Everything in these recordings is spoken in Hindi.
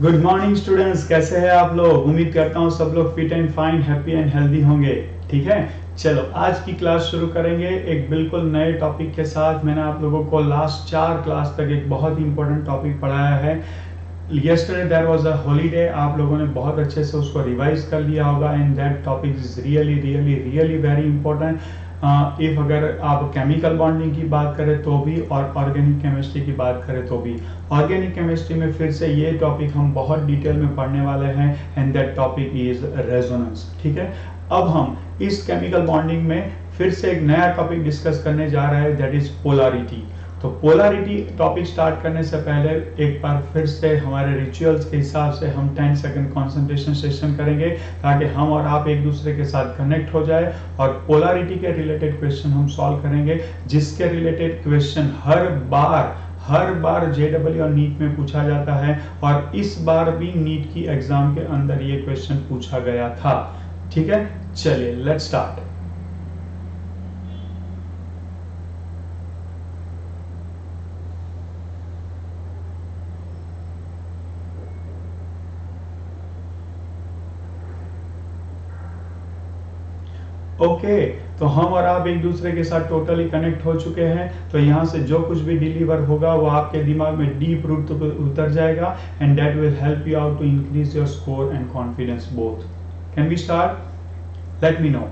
गुड मॉर्निंग स्टूडेंट्स, कैसे हैं आप लोग। उम्मीद करता हूँ सब लोग fit and fine, happy and healthy होंगे। ठीक है, चलो आज की क्लास शुरू करेंगे एक बिल्कुल नए टॉपिक के साथ। मैंने आप लोगों को लास्ट 4 क्लास तक एक बहुत ही इंपॉर्टेंट टॉपिक पढ़ाया है। yesterday there was a holiday, आप लोगों ने बहुत अच्छे से उसको रिवाइज कर लिया होगा and that topic is really very important. If अगर आप केमिकल बॉन्डिंग की बात करें तो भी और ऑर्गेनिक केमिस्ट्री की बात करें तो भी। ऑर्गेनिक केमिस्ट्री में फिर से ये टॉपिक हम बहुत डिटेल में पढ़ने वाले हैं and that topic is resonance. ठीक है, अब हम इस केमिकल बॉन्डिंग में फिर से एक नया टॉपिक डिस्कस करने जा रहे हैं, दैट इज पोलैरिटी। तो पोलैरिटी टॉपिक स्टार्ट करने से पहले एक बार फिर से हमारे रिचुअल्स के हिसाब से हम 10 सेकंड कंसंट्रेशन सेशन करेंगे ताकि हम और आप एक दूसरे के साथ कनेक्ट हो जाए और पोलैरिटी के रिलेटेड क्वेश्चन हम सॉल्व करेंगे, जिसके रिलेटेड क्वेश्चन हर बार जेडब्ल्यू और नीट में पूछा जाता है और इस बार भी नीट की एग्जाम के अंदर ये क्वेश्चन पूछा गया था। ठीक है, चलिए लेट्स स्टार्ट। ओके, तो हम और आप एक दूसरे के साथ टोटली कनेक्ट हो चुके हैं। तो यहाँ से जो कुछ भी डिलीवर होगा वो आपके दिमाग में डीप रूट उतर जाएगा and that will help you out to increase your score and confidence both. Can we start? Let me know.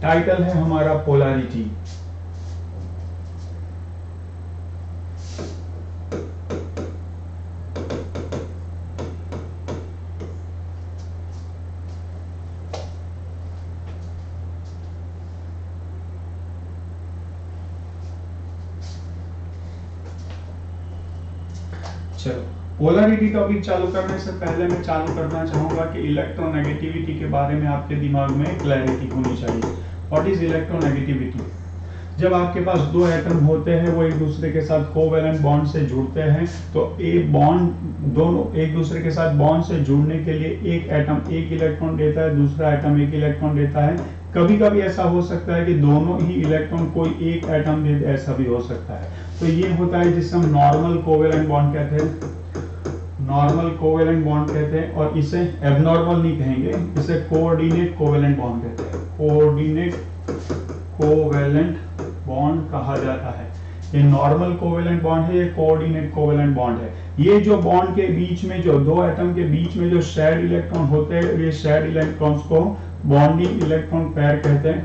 Title है हमारा पोलैरिटी। चलो, पोलैरिटी टॉपिक चालू करने से पहले मैं चालू करना चाहूंगा कि इलेक्ट्रोनेगेटिविटी के बारे में आपके दिमाग में क्लैरिटी होनी चाहिए। What is electronegativity? जब आपके पास दो एटम होते हैं, वो एक दूसरे के साथ कोवैलेंट बॉन्ड से जुड़ते हैं, तो एक बॉन्ड दोनों एक दूसरे के साथ बॉन्ड से जुड़ने के लिए एक एटम एक इलेक्ट्रॉन देता है, दूसरा एटम एक इलेक्ट्रॉन देता है। कभी कभी ऐसा हो सकता है कि दोनों ही इलेक्ट्रॉन कोई एक एटम दे, ऐसा भी हो सकता है। तो ये होता है जिसे हम नॉर्मल कोवैलेंट बॉन्ड कहते हैं, नॉर्मल कोवैलेंट बॉन्ड कहते हैं। और इसे एबनॉर्मल नहीं कहेंगे, इसे कोऑर्डिनेट कोवैलेंट बॉन्ड कहते हैं। कोऑर्डिनेट कोवैलेंट बॉन्ड कहा जाता है। ये नॉर्मल कोवैलेंट बॉन्ड है, ये कोऑर्डिनेट कोवैलेंट बॉन्ड है। ये जो बॉन्ड के बीच में जो दो एटम के बीच में जो शेयर्ड इलेक्ट्रॉन होते हैं, ये शेयर्ड इलेक्ट्रॉन्स को बॉन्डिंग इलेक्ट्रॉन पेयर कहते हैं।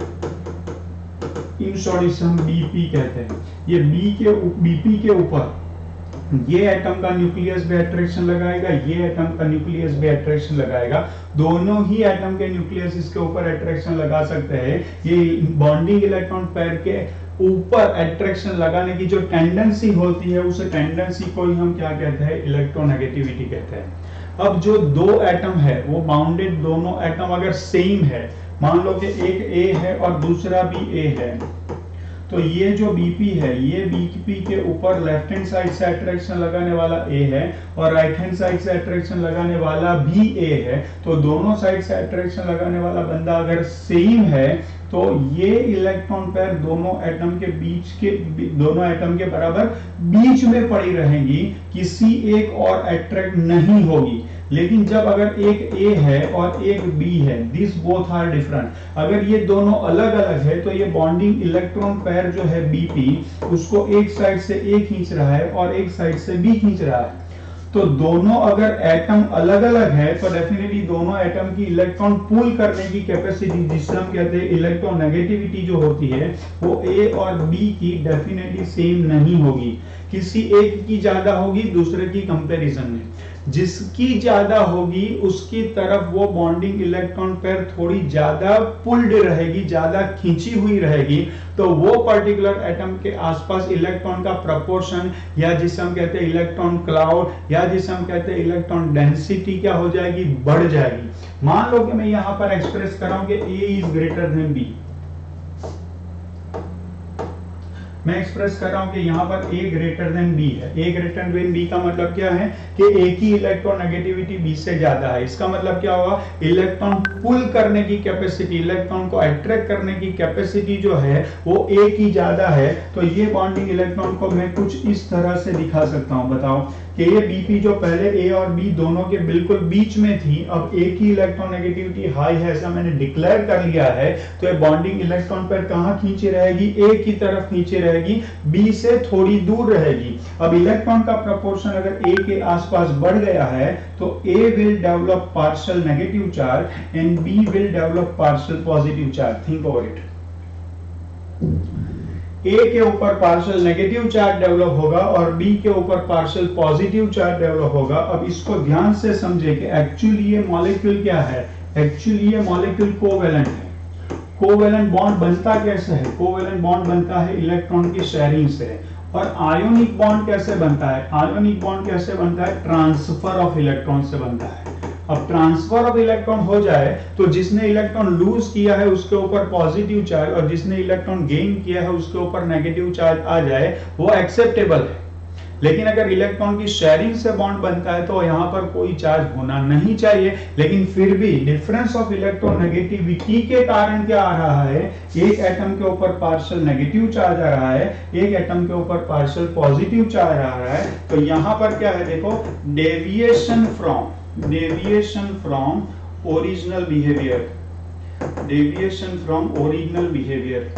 इन शॉर्ट इसे हम बीपी कहते हैं। ये बीपी के ऊपर ये एटम का न्यूक्लियस भी अट्रैक्शन लगाएगा, ये एटम का न्यूक्लियस भी अट्रैक्शन लगाएगा। दोनों ही एटम के न्यूक्लियस इसके ऊपर अट्रैक्शन लगा सकते हैं। ये बॉन्डिंग इलेक्ट्रॉन पेयर के ऊपर अट्रैक्शन लगाने की जो टेंडेंसी होती है, उस टेंडेंसी को ही हम क्या कहते हैं? इलेक्ट्रोनेगेटिविटी कहते हैं। अब जो दो एटम है वो बाउंडेड, दोनों एटम अगर सेम है, मान लो कि एक ए है और दूसरा भी ए है, तो ये जो बीपी है, ये बीपी के ऊपर लेफ्ट हैंड साइड से अट्रैक्शन लगाने वाला ए है और राइट हैंड साइड से अट्रैक्शन लगाने वाला भी ए है। तो दोनों साइड से अट्रैक्शन लगाने वाला बंदा अगर सेम है तो ये इलेक्ट्रॉन पेयर दोनों एटम के बराबर बीच में पड़ी रहेंगी, किसी एक और अट्रैक्ट नहीं होगी। लेकिन जब अगर एक ए है और एक बी है, दिस बोथ आर डिफरेंट, अगर ये दोनों अलग अलग है तो ये बॉन्डिंग इलेक्ट्रॉन पेयर जो है बीपी, उसको एक साइड से ए खींच रहा है और एक साइड से बी खींच रहा है। तो दोनों अगर एटम अलग अलग है तो डेफिनेटली दोनों एटम की इलेक्ट्रॉन पुल करने की कैपेसिटी, जिसे हम कहते हैं इलेक्ट्रोनेगेटिविटी, जो होती है वो ए और बी की डेफिनेटली सेम नहीं होगी। किसी एक की ज्यादा होगी दूसरे की कंपैरिजन में। जिसकी ज्यादा होगी उसकी तरफ वो बॉन्डिंग इलेक्ट्रॉन पेयर थोड़ी ज्यादा पुल्ड रहेगी, ज्यादा खींची हुई रहेगी। तो वो पर्टिकुलर एटम के आसपास इलेक्ट्रॉन का प्रोपोर्शन, या जिसे हम कहते हैं इलेक्ट्रॉन क्लाउड, या जिसे हम कहते हैं इलेक्ट्रॉन डेंसिटी, क्या हो जाएगी? बढ़ जाएगी। मान लो कि मैं यहां पर एक्सप्रेस कर रहा हूं कि ए इज ग्रेटर देन बी। मैं एक्सप्रेस कर रहा हूं कि यहाँ पर A ग्रेटर देन B है। A ग्रेटर देन B का मतलब क्या है कि A की इलेक्ट्रोनेगेटिविटी B से ज्यादा है। इसका मतलब क्या होगा, इलेक्ट्रॉन पुल करने की कैपेसिटी, इलेक्ट्रॉन को अट्रैक्ट करने की कैपेसिटी जो है वो A की ज्यादा है। तो ये बॉन्डिंग इलेक्ट्रॉन को मैं कुछ इस तरह से दिखा सकता हूं। बताओ कि ये BP जो पहले A और B दोनों के बिल्कुल बीच में थी, अब A की इलेक्ट्रोनेगेटिविटी हाई है ऐसा मैंने डिक्लेयर कर लिया है, तो ये बॉन्डिंग इलेक्ट्रॉन पर कहां खींची रहेगी, A की तरफ खींची रहेगी, B से थोड़ी दूर रहेगी। अब इलेक्ट्रॉन का प्रपोर्शन अगर A के आसपास बढ़ गया है तो A will develop partial negative charge and B will develop partial positive charge. Think over it. A के ऊपर पार्शियल नेगेटिव चार्ज डेवलप होगा और B के ऊपर पार्शियल पॉजिटिव चार्ज डेवलप होगा। अब इसको ध्यान से समझे कि एक्चुअली ये मॉलिक्यूल क्या है, एक्चुअली ये मॉलिक्यूल कोवेलेंट है। कोवेलेंट बॉन्ड बनता कैसे है, कोवेलेंट बॉन्ड बनता है इलेक्ट्रॉन की शेयरिंग से। और आयोनिक बॉन्ड कैसे बनता है, आयोनिक बॉन्ड कैसे बनता है, ट्रांसफर ऑफ इलेक्ट्रॉन से बनता है। अब ट्रांसफर ऑफ इलेक्ट्रॉन हो जाए तो जिसने इलेक्ट्रॉन लूज किया है उसके ऊपर पॉजिटिव चार्ज और जिसने इलेक्ट्रॉन गेन किया है उसके ऊपर नेगेटिव चार्ज आ जाए, वो एक्सेप्टेबल है। लेकिन अगर इलेक्ट्रॉन की शेयरिंग से बॉन्ड बनता है तो यहाँ पर कोई चार्ज होना नहीं चाहिए। लेकिन फिर भी डिफरेंस ऑफ इलेक्ट्रोनेगेटिविटी के कारण क्या आ रहा है, एक एटम के ऊपर पार्शियल नेगेटिव चार्ज आ रहा है, एक एटम के ऊपर पार्शियल पॉजिटिव चार्ज आ रहा है। तो यहाँ पर क्या है देखो, deviation from original behaviour, deviation from original behaviour.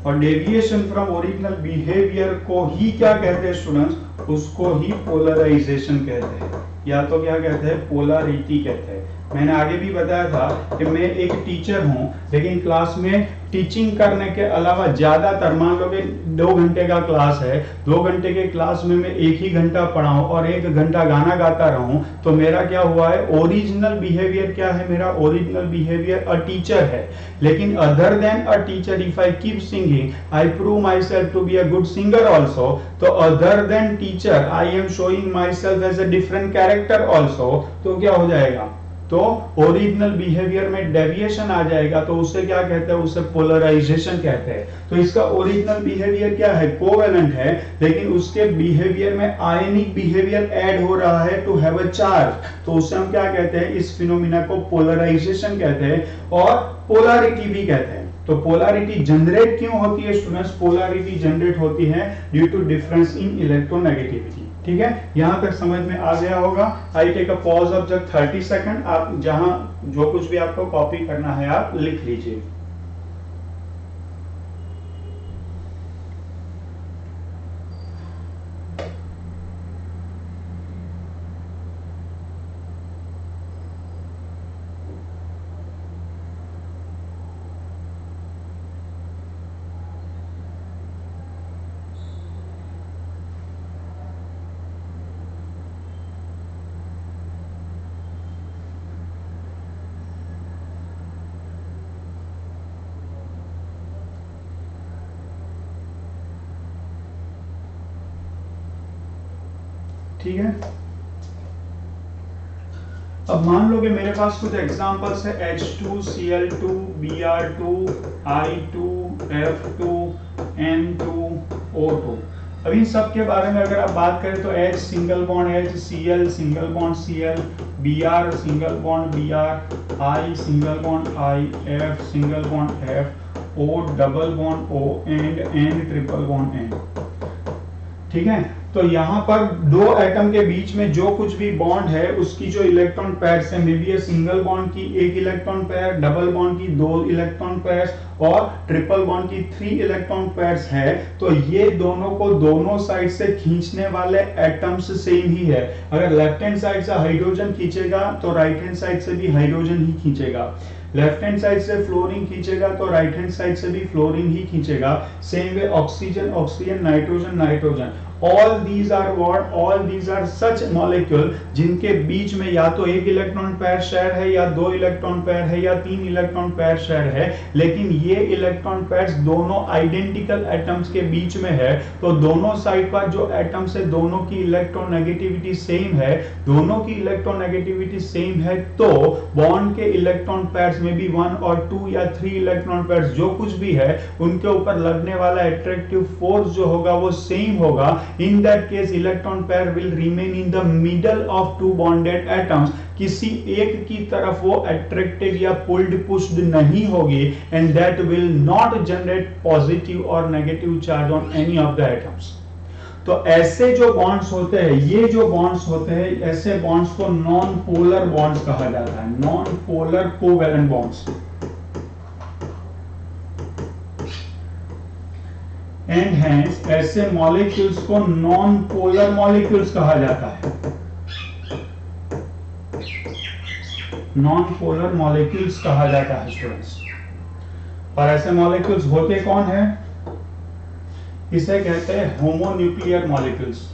और डेविएशन फ्रॉम ओरिजिनल बिहेवियर को ही क्या कहते हैं स्टूडेंट्स, उसको ही पोलराइजेशन कहते हैं, या तो क्या कहते हैं, पोलरिटी कहते हैं। मैंने आगे भी बताया था कि मैं एक टीचर हूं, लेकिन क्लास में टीचिंग करने के अलावा ज्यादातर, मान लो कि 2 घंटे का क्लास है, 2 घंटे के क्लास में मैं 1 ही घंटा पढ़ाऊं और 1 घंटा गाना गाता रहूं, तो मेरा क्या हुआ है, ओरिजिनल बिहेवियर क्या है, मेरा ओरिजिनल बिहेवियर अ टीचर है। लेकिन other than a teacher, if I keep singing I prove myself to be a good singer also. तो other than teacher I am showing myself as a different character also. तो क्या हो जाएगा, तो ओरिजिनल बिहेवियर में डेविएशन आ जाएगा, तो उसे क्या कहते हैं, उसे पोलराइजेशन कहते हैं। तो इसका ओरिजिनल बिहेवियर क्या है, कोवेलेंट है, लेकिन उसके बिहेवियर में आयनिक बिहेवियर ऐड हो रहा है टू हैव अ चार्ज, तो उसे हम क्या कहते हैं, इस फिनोमिना को पोलराइजेशन कहते हैं और पोलैरिटी भी कहते हैं। तो पोलैरिटी जनरेट क्यों होती है स्टूडेंट्स, पोलैरिटी जनरेट होती है due to difference in electronegativity. ठीक है, यहां तक समझ में आ गया होगा। I take a pause of just 30 second. आप जहां जो कुछ भी आपको कॉपी करना है आप लिख लीजिए। ठीक है, अब मान लो कि मेरे पास कुछ एग्जांपल्स है, H2Cl2 Br2 I2 F2 N2 O2। अब इन सब के बारे में अगर आप बात करें तो H single bond H, Cl single bond Cl, Br single bond Br, I single bond I, F single bond F, O double bond O and N triple bond N। ठीक है, तो यहाँ पर 2 एटम के बीच में जो कुछ भी बॉन्ड है उसकी जो इलेक्ट्रॉन पेयर्स है, मे बी सिंगल बॉन्ड की 1 इलेक्ट्रॉन पेयर, डबल बॉन्ड की 2 इलेक्ट्रॉन पेयर्स और ट्रिपल बॉन्ड की 3 इलेक्ट्रॉन पेयर्स है। तो ये दोनों को दोनों साइड से खींचने वाले एटम्स सेम ही है। अगर लेफ्ट हैंड साइड से हाइड्रोजन खींचेगा तो राइट हैंड साइड से भी हाइड्रोजन ही खींचेगा, लेफ्ट हैंड साइड से फ्लोरीन खींचेगा तो राइट हैंड साइड से भी फ्लोरीन ही खींचेगा। Same way oxygen oxygen, nitrogen nitrogen, all these are what, all these are such molecule जिनके बीच में या तो एक इलेक्ट्रॉन पेयर शेयर है, या दो इलेक्ट्रॉन पेयर है, या तीन इलेक्ट्रॉन पेयर शेयर है, लेकिन ये इलेक्ट्रॉन पेयर्स दोनों आइडेंटिकल एटम्स के बीच में है। तो दोनों साइड पर जो एटम्स है दोनों की इलेक्ट्रोनेगेटिविटी सेम है, दोनों की इलेक्ट्रोनेगेटिविटी सेम है, तो बॉन्ड के इलेक्ट्रॉन पेयर्स में भी 1 और 2 या 3 इलेक्ट्रॉन पेयर्स जो कुछ भी है उनके ऊपर लगने वाला एट्रैक्टिव फोर्स जो होगा वो सेम होगा। In that case electron pair will remain in the middle of two bonded atoms, किसी एक की तरफ वो अट्रैक्टेड या पुल्ड पुश्ड नहीं होगी, and that will not generate positive और negative charge on any of the atoms. तो ऐसे जो बॉन्ड्स होते हैं, ये जो बॉन्ड्स होते हैं, ऐसे बॉन्ड्स को नॉन पोलर बॉन्ड्स कहा जाता है, non polar covalent bonds. And hence ऐसे मॉलिक्यूल्स को नॉन पोलर मॉलिक्यूल्स कहा जाता है, नॉन पोलर मॉलिक्यूल्स कहा जाता है स्टूडेंट्स। और ऐसे मॉलिक्यूल्स होते कौन है? इसे कहते हैं होमोन्यूक्लियर मॉलिक्यूल्स।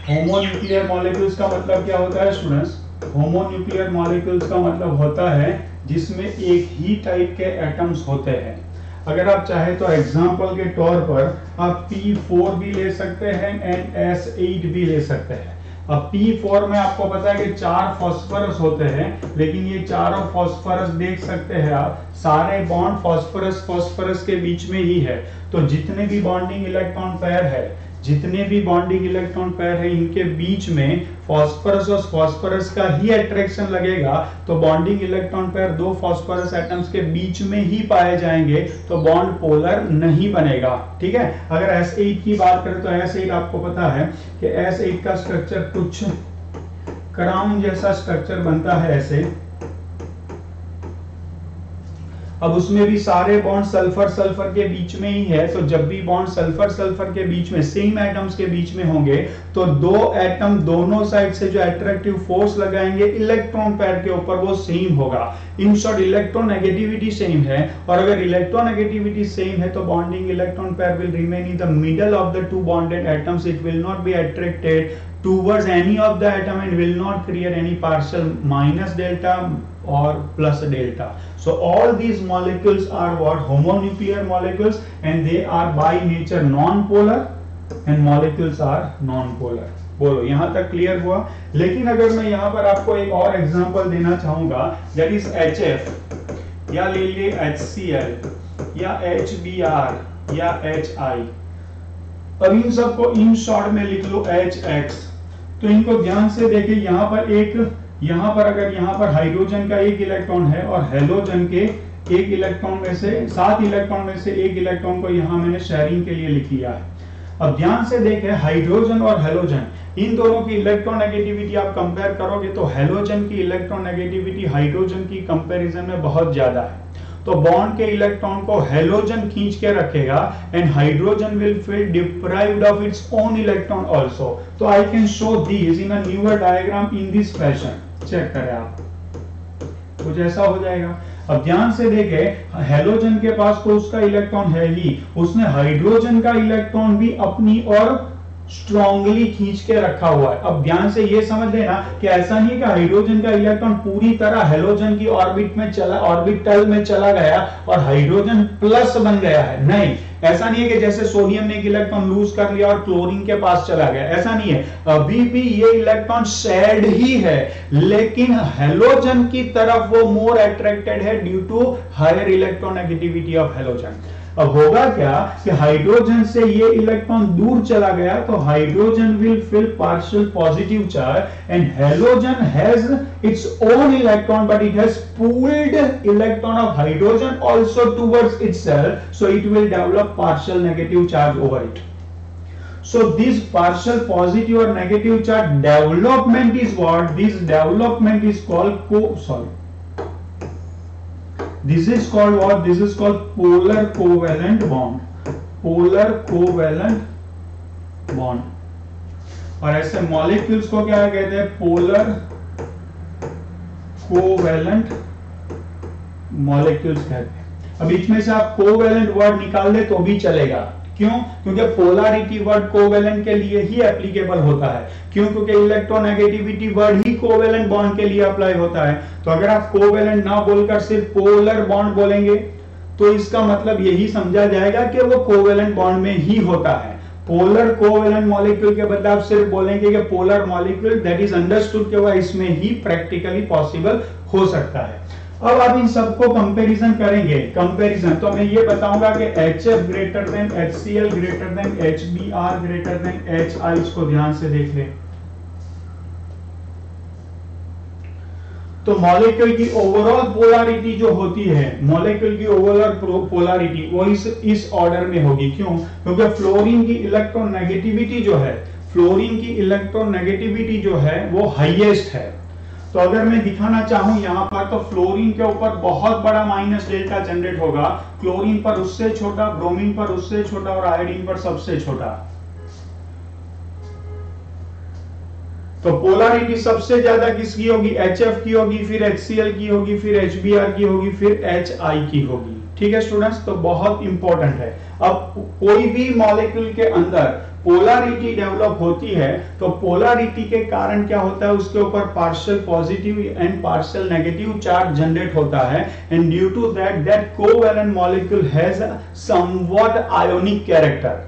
होमोन्यूक्लियर मॉलिक्यूल्स का मतलब क्या होता है स्टूडेंट्स? होमोन्यूक्लियर मॉलिक्यूल्स का मतलब होता है जिसमें एक ही टाइप के एटम्स होते हैं। अगर आप चाहे तो एग्जांपल के तौर पर आप P4 भी ले सकते हैं एंड S8 भी ले सकते हैं। अब P4 में आपको पता है कि 4 फास्फोरस होते हैं, लेकिन ये चारों फास्फोरस देख सकते हैं आप, सारे बॉन्ड फास्फोरस फास्फोरस के बीच में ही है। तो जितने भी बॉन्डिंग इलेक्ट्रॉन पेयर है, जितने भी बॉन्डिंग इलेक्ट्रॉन पेयर है, इनके बीच में फास्फोरस और फास्फोरस का ही अट्रैक्शन लगेगा। तो बॉन्डिंग इलेक्ट्रॉन पेयर दो फास्फोरस एटम्स के बीच में ही पाए जाएंगे, तो बॉन्ड पोलर नहीं बनेगा। ठीक है। अगर S8 की बात करें तो S8 आपको पता है कि S8 का स्ट्रक्चर कुछ क्राउन जैसा स्ट्रक्चर बनता है ऐसे। अब उसमें भी सारे बॉन्ड सल्फर सल्फर के बीच में ही है, तो जब भी बॉन्ड सल्फर सल्फर के बीच में सेम एटम्स के बीच में होंगे तो दो एटम दोनों साइड से जो अट्रैक्टिव फोर्स लगाएंगे इलेक्ट्रॉन पेयर के ऊपर वो सेम होगा। इन शॉर्ट इलेक्ट्रोनेगेटिविटी सेम है, और अगर इलेक्ट्रोनेगेटिविटी सेम है तो bonding electron pair will remain in the middle of the two bonded atoms. It will not be attracted towards any of the atom and will not create any partial minus delta or plus delta. So all these molecules are what? Homonuclear molecules, and they are by nature non-polar, and molecules are non-polar. बोलो यहाँ तक क्लियर हुआ? लेकिन अगर मैं यहाँ पर आपको एक और एग्जांपल देना चाहूंगा, that is HF या ले लिए HCl या HBr या HI। अब इन सबको इन शॉर्ट में लिख लो HX। तो इनको ध्यान से देखिए, यहाँ पर अगर यहाँ पर हाइड्रोजन का एक इलेक्ट्रॉन है और हेलोजन के एक इलेक्ट्रॉन में से 7 इलेक्ट्रॉन में से एक इलेक्ट्रॉन को यहाँ मैंने शेयरिंग के लिए लिख लिया है। अब ध्यान से देखें, हाइड्रोजन और हेलोजन इन दोनों की इलेक्ट्रोनेगेटिविटी आप कंपेयर करोगे तो हेलोजन की इलेक्ट्रोनेगेटिविटी हाइड्रोजन की कंपैरिजन में बहुत ज्यादा है। तो बॉन्ड के इलेक्ट्रॉन को हेलोजन खींच के रखेगा and hydrogen will feel deprived of its own electron also. तो I can show this in a newer diagram in this fashion. Check करें आप, कुछ ऐसा हो जाएगा। अब ध्यान से देखें, हेलोजन के पास तो उसका इलेक्ट्रॉन है ही, उसने हाइड्रोजन का इलेक्ट्रॉन भी अपनी ओर स्ट्रॉन्गली खींच के रखा हुआ है। अब ध्यान से ये समझ लेना कि ऐसा नहीं है कि हाइड्रोजन का इलेक्ट्रॉन पूरी तरह हेलोजन की ऑर्बिटल में चला गया और हाइड्रोजन प्लस बन गया है। नहीं, ऐसा नहीं है कि जैसे सोडियम ने एक इलेक्ट्रॉन लूज कर लिया और क्लोरीन के पास चला गया, ऐसा नहीं है। अभी भी ये इलेक्ट्रॉन शेयर्ड ही है, लेकिन हेलोजन की तरफ वो मोर अट्रैक्टेड है due to higher electronegativity of halogen. अब होगा क्या कि हाइड्रोजन से ये इलेक्ट्रॉन दूर चला गया, तो hydrogen will feel partial positive charge and halogen has its own electron but it has pooled electron of hydrogen also towards itself, so it will develop partial negative charge over it. So this partial positive or negative charge development is what? This development is called This is called what? This is called polar covalent bond. Polar covalent bond. और ऐसे मॉलिक्यूल्स को क्या कहते हैं? पोलर कोवैलेंट मॉलिक्यूल्स कहते हैं। अब बीच में से आप कोवैलेंट वर्ड निकाल दे तो भी चलेगा, क्यों? क्योंकि पोलैरिटी वर्ड कोवेलेंट के लिए ही एप्लीकेबल होता है। क्यों? क्योंकि इलेक्ट्रोनेगेटिविटी वर्ड ही कोवेलेंट बॉन्ड के लिए अप्लाई होता है। तो अगर आप कोवेलेंट ना बोलकर सिर्फ पोलर बॉन्ड बोलेंगे तो इसका मतलब यही समझा जाएगा कि वो कोवेलेंट बॉन्ड में ही होता है। पोलर कोवेलेंट मॉलिक्यूल के बदले आप सिर्फ बोलेंगे कि polar molecule, that is understood कि वह इसमें ही प्रैक्टिकली पॉसिबल हो सकता है। अब आप इन सबको कंपैरिजन करेंगे। कंपैरिजन तो मैं ये बताऊंगा कि HF greater than HCl greater than HBr greater than HI, इसको ध्यान से देख ले। तो मॉलिक्यूल की ओवरऑल पोलैरिटी जो होती है, मॉलिक्यूल की ओवरऑल पोलैरिटी वो इस ऑर्डर में होगी। क्यों? क्योंकि फ्लोरीन की इलेक्ट्रोनेगेटिविटी जो है, फ्लोरीन की इलेक्ट्रोनेगेटिविटी जो है वो हाईएस्ट है। तो अगर मैं दिखाना चाहूं यहां पर, तो फ्लोरीन के ऊपर बहुत बड़ा माइनस डेल्टा जनरेट होगा, क्लोरीन पर उससे छोटा, ब्रोमीन पर उससे छोटा और आयोडीन पर सबसे छोटा। तो पोलैरिटी सबसे ज्यादा किसकी होगी? HF की होगी, फिर HCl की होगी, फिर HBr की होगी, फिर HI की होगी। ठीक है स्टूडेंट्स, तो बहुत इंपॉर्टेंट है। अब कोई भी मॉलिक्यूल के अंदर पोलैरिटी डेवलप होती है तो पोलैरिटी के कारण क्या होता है, उसके ऊपर partial positive and partial negative charge generate होता है, and due to that covalent molecule has somewhat ionic character.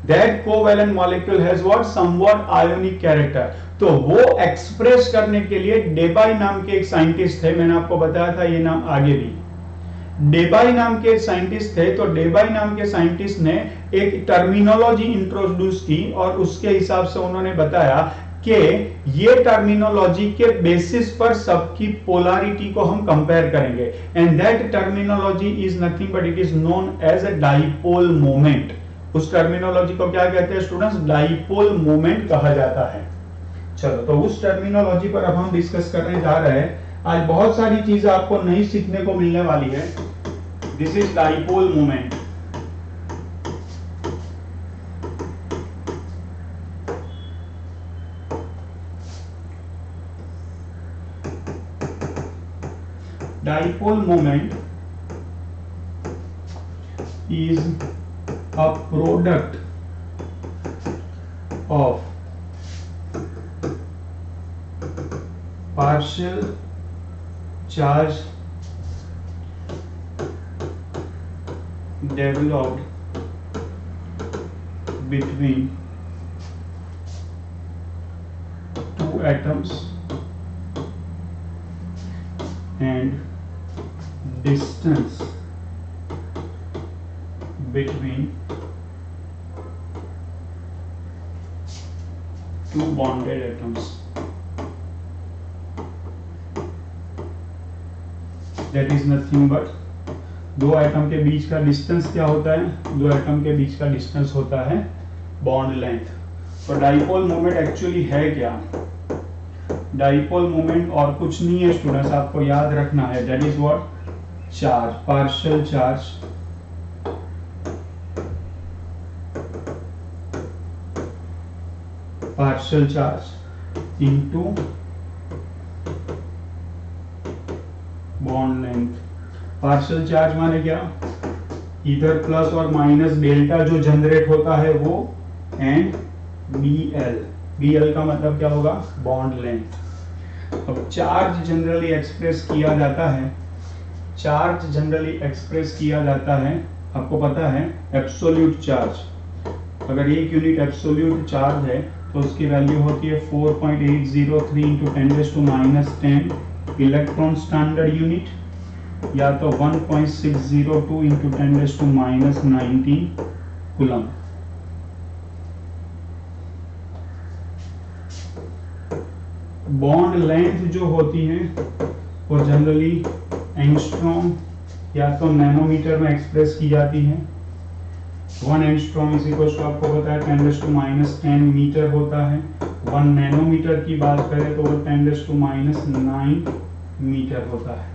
That covalent molecule has what? Somewhat ionic character. तो वो एक्सप्रेस करने के लिए डेबाई नाम के एक साइंटिस्ट थे, मैंने आपको बताया था ये नाम आगे भी। डेबाई नाम के साइंटिस्ट थे, तो डेबाई नाम के साइंटिस्ट ने एक टर्मिनोलॉजी इंट्रोड्यूस की और उसके हिसाब से उन्होंने बताया कि ये टर्मिनोलॉजी के बेसिस पर सबकी पोलैरिटी को हम कंपेयर करेंगे, and that terminology is nothing but it is known as a dipole moment. उस टर्मिनोलॉजी को क्या कहते हैं स्टूडेंट्स? डाइपोल मोमेंट कहा जाता है। चलो, तो उस टर्मिनोलॉजी पर अब हम डिस्कस करने जा रहे हैं। आज बहुत सारी चीजें आपको नई सीखने को मिलने वाली है। This is dipole moment. Dipole moment is a product of partial charge developed between two atoms and distance between two bonded atoms. That is nothing but दो एटम के बीच का डिस्टेंस क्या होता है? दो एटम के बीच का डिस्टेंस होता है बॉन्ड लेंथ। तो डाइपोल मोमेंट एक्चुअली है क्या? डाइपोल मोमेंट और कुछ नहीं है स्टूडेंट्स, आपको याद रखना है। That is what? Charge, partial charge into bond length. Partial charge माने क्या? इधर प्लस और माइनस डेल्टा जो जनरेट होता है वो, एंड BL का मतलब क्या होगा? Bond length. अब चार्ज जनरली एक्सप्रेस किया जाता है, चार्ज जनरली एक्सप्रेस किया जाता है, आपको पता है एब्सोल्यूट चार्ज। अगर एक यूनिट एब्सोल्यूट चार्ज है तो उसकी वैल्यू होती है 4.803 × 10⁻10 इलेक्ट्रॉन स्टैंडर्ड यूनिट, या तो 1.602 × 10⁻19 कूलम। बॉन्ड लेंथ जो होती है वो जनरली एंगस्ट्रॉम या तो नैनोमीटर में एक्सप्रेस की जाती है। 1 एंगस्ट्रॉम इज इक्वल टू, आपको पता है 10⁻10 मीटर होता है। 1 नैनोमीटर की बात करें तो वो 10⁻9 मीटर होता है।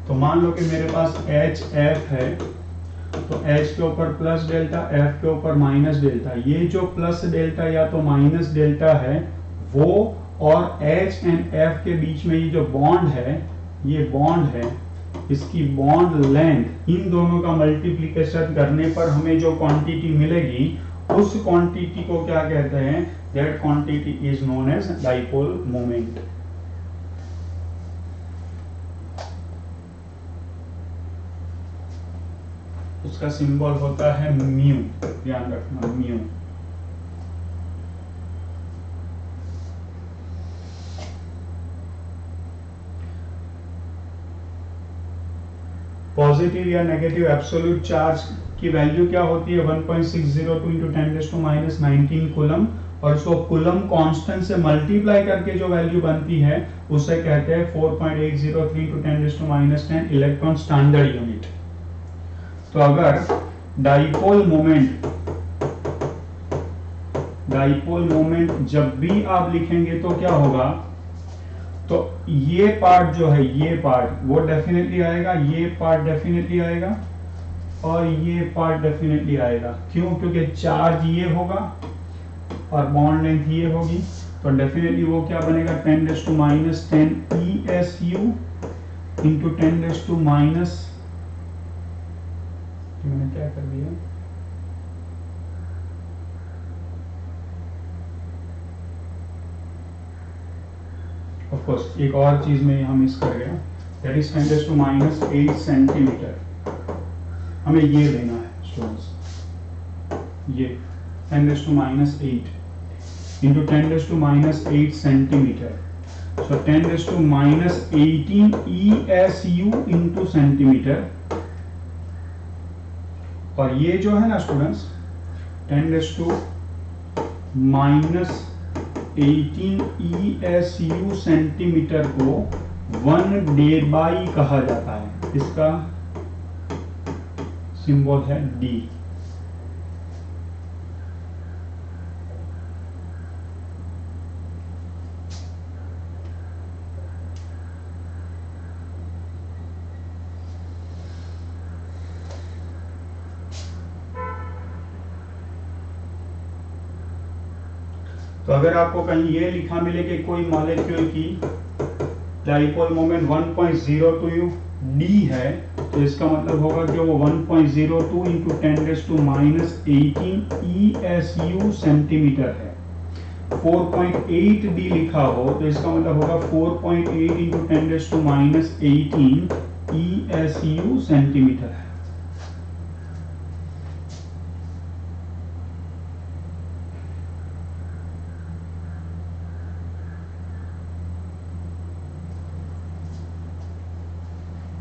तो मान लो कि मेरे पास HF है, तो H के ऊपर प्लस डेल्टा, F के ऊपर माइनस डेल्टा। ये जो प्लस डेल्टा या तो माइनस डेल्टा है वो और H एंड F के बीच में ये जो बॉन्ड है, ये बॉन्ड है, इसकी बॉन्ड लेंथ, इन दोनों का मल्टीप्लिकेशन करने पर हमें जो क्वांटिटी मिलेगी उस क्वांटिटी को क्या कहते हैं? That quantity is known as dipole moment. उसका सिंबल होता है म्यू, ध्यान रखना म्यू। पॉजिटिव या नेगेटिव एब्सोल्यूट चार्ज की वैल्यू क्या होती है? 1.602 इंटू 10⁻⁻19 कूलम, और इसको कूलम कांस्टेंट से मल्टीप्लाई करके जो वैल्यू बनती है उसे कहते हैं 4.803 इंटू 10⁻10 इलेक्ट्रॉन स्टैंडर्ड यूनिट। तो अगर डाइपोल मोमेंट जब भी आप लिखेंगे तो क्या होगा? तो ये पार्ट जो है, ये पार्ट वो डेफिनेटली आएगा, ये पार्ट डेफिनेटली आएगा, और ये पार्ट डेफिनेटली आएगा। क्यों? क्योंकि चार्ज ये होगा और बॉन्ड लेंथ ये होगी, तो डेफिनेटली वो क्या बनेगा? 10⁻10 ESU इंटू 10⁻, मैंने क्या कर दिया? ऑफ कोर्स एक और चीज में हम मिस कर गए, दैट इज 10⁻8 सेंटीमीटर। हमें ये लेना है स्टूडेंट्स, ये 10⁻8 इंटू 10⁻8 सेंटीमीटर, सो 10⁻18 ESU इंटू सेंटीमीटर। और ये जो है ना स्टूडेंट्स 10⁻18 ESU सेंटीमीटर को 1 डेबाई कहा जाता है। इसका सिंबल है D। तो अगर आपको कहीं ये लिखा मिले कि कोई मॉलिक्यूल की डाइपोल मोमेंट 1.02 D है, तो इसका मतलब होगा कि वो 1.02 इंटू 10⁻18 ESU सेंटीमीटर है। 4.8 D लिखा हो तो इसका मतलब होगा 4.8 इंटू 10⁻18 ESU सेंटीमीटर है।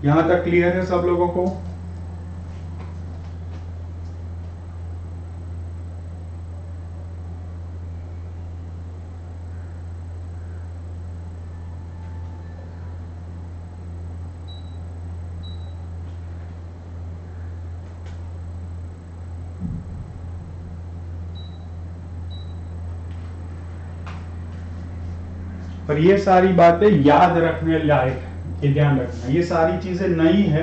यहां तक क्लियर है सब लोगों को? पर ये सारी बातें याद रखने लायक है, ये ध्यान रखना। ये सारी चीजें नई है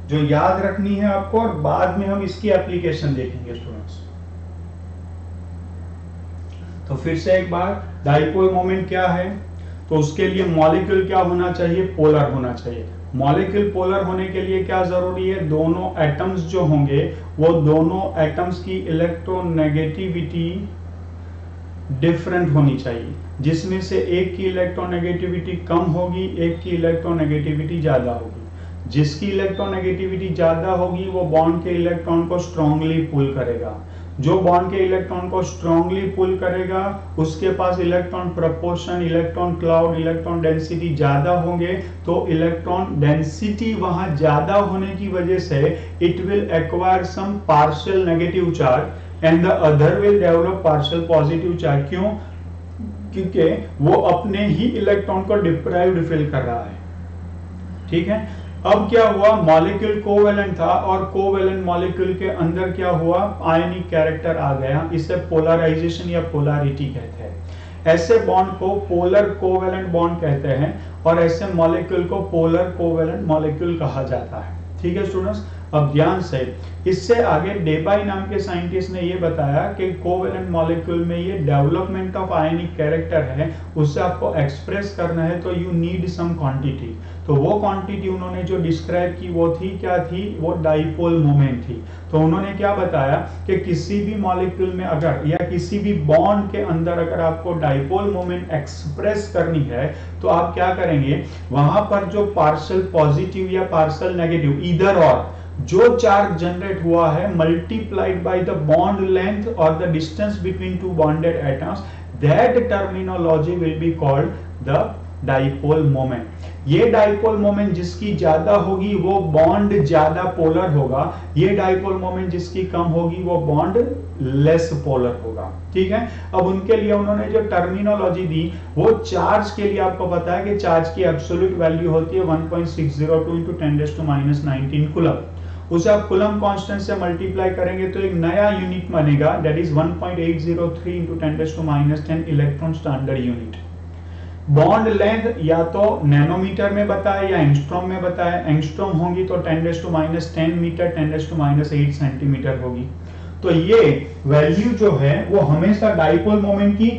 जो याद रखनी है आपको, और बाद में हम इसकी एप्लीकेशन देखेंगे स्टूडेंट्स। तो फिर से एक बार, डाइपोल मोमेंट क्या है? तो उसके लिए मॉलिक्यूल क्या होना चाहिए? पोलर होना चाहिए। मॉलिक्यूल पोलर होने के लिए क्या जरूरी है? दोनों एटम्स जो होंगे वो दोनों एटम्स की इलेक्ट्रोनेगेटिविटी डिफरेंट होनी चाहिए, जिसमें से एक की इलेक्ट्रोनेगेटिविटी कम होगी, एक की इलेक्ट्रोनेगेटिविटी ज्यादा होगी। जिसकी इलेक्ट्रोनेगेटिविटी ज्यादा होगी वो बॉन्ड के इलेक्ट्रॉन को स्ट्रांगली पुल करेगा। जो बॉन्ड के इलेक्ट्रॉन को स्ट्रांगली पुल करेगा उसके पास electron proportion, electron cloud, electron density ज्यादा होंगे। तो इलेक्ट्रॉन डेंसिटी वहां ज्यादा होने की वजह से it will acquire some partial negative charge and the other will develop partial positive charge. क्यों? क्योंकि वो अपने ही इलेक्ट्रॉन को डिप्राइव्ड फील कर रहा है। ठीक है, अब क्या हुआ? मॉलिक्यूल कोवेलेंट था और कोवेलेंट मॉलिक्यूल के अंदर क्या हुआ? आयनिक कैरेक्टर आ गया। इसे पोलराइजेशन या पोलैरिटी कहते हैं। ऐसे बॉन्ड को पोलर कोवेलेंट बॉन्ड कहते हैं और ऐसे मॉलिक्यूल को पोलर कोवेलेंट मॉलिक्यूल कहा जाता है। ठीक है स्टूडेंट्स, अब ध्यान से, इससे आगे डेबाई नाम के साइंटिस्ट ने ये बताया कि कोवेलेंट मॉलिक्यूल में ये डेवलपमेंट ऑफ आयनिक कैरेक्टर है, उससे आपको एक्सप्रेस करना है तो यू नीड सम क्वांटिटी। तो वो क्वांटिटी उन्होंने जो डिस्क्राइब की वो थी क्या थी, वो डाइपोल मोमेंट थी। तो उन्होंने क्या बताया कि किसी भी मॉलिक्यूल में अगर या किसी भी बॉन्ड के अंदर अगर आपको डाइपोल मोमेंट एक्सप्रेस करनी है तो आप क्या करेंगे, वहां पर जो पार्शियल पॉजिटिव या पार्शियल नेगेटिव ईदर और जो चार्ज जनरेट हुआ है multiplied by the bond length और the distance between two bonded atoms, that terminology will be called the dipole moment. ये डाइपोल मोमेंट जिसकी ज्यादा होगी वो बॉन्ड ज्यादा पोलर होगा, ये डाइपोल मोमेंट जिसकी कम होगी वो बॉन्ड लेस पोलर होगा। ठीक है, अब उनके लिए उन्होंने जो टर्मिनोलॉजी दी वो चार्ज के लिए आपको पता है कि चार्ज की एब्सोल्यूट वैल्यू होती है 1.602 into 10⁻19 कूलम। उसे आप कूलम कांस्टेंट से मल्टीप्लाई करेंगे तो एक नया यूनिट बनेगा, that is 1.803 into 10⁻10 electron standard unit. Bond length या तो नैनोमीटर में बताए या एंगस्ट्रॉम में बताए, एंगस्ट्रॉम होगी तो 10⁻10 मीटर 10⁻8 सेंटीमीटर होगी। तो ये वैल्यू जो है वो हमेशा डाइपोल मोमेंट की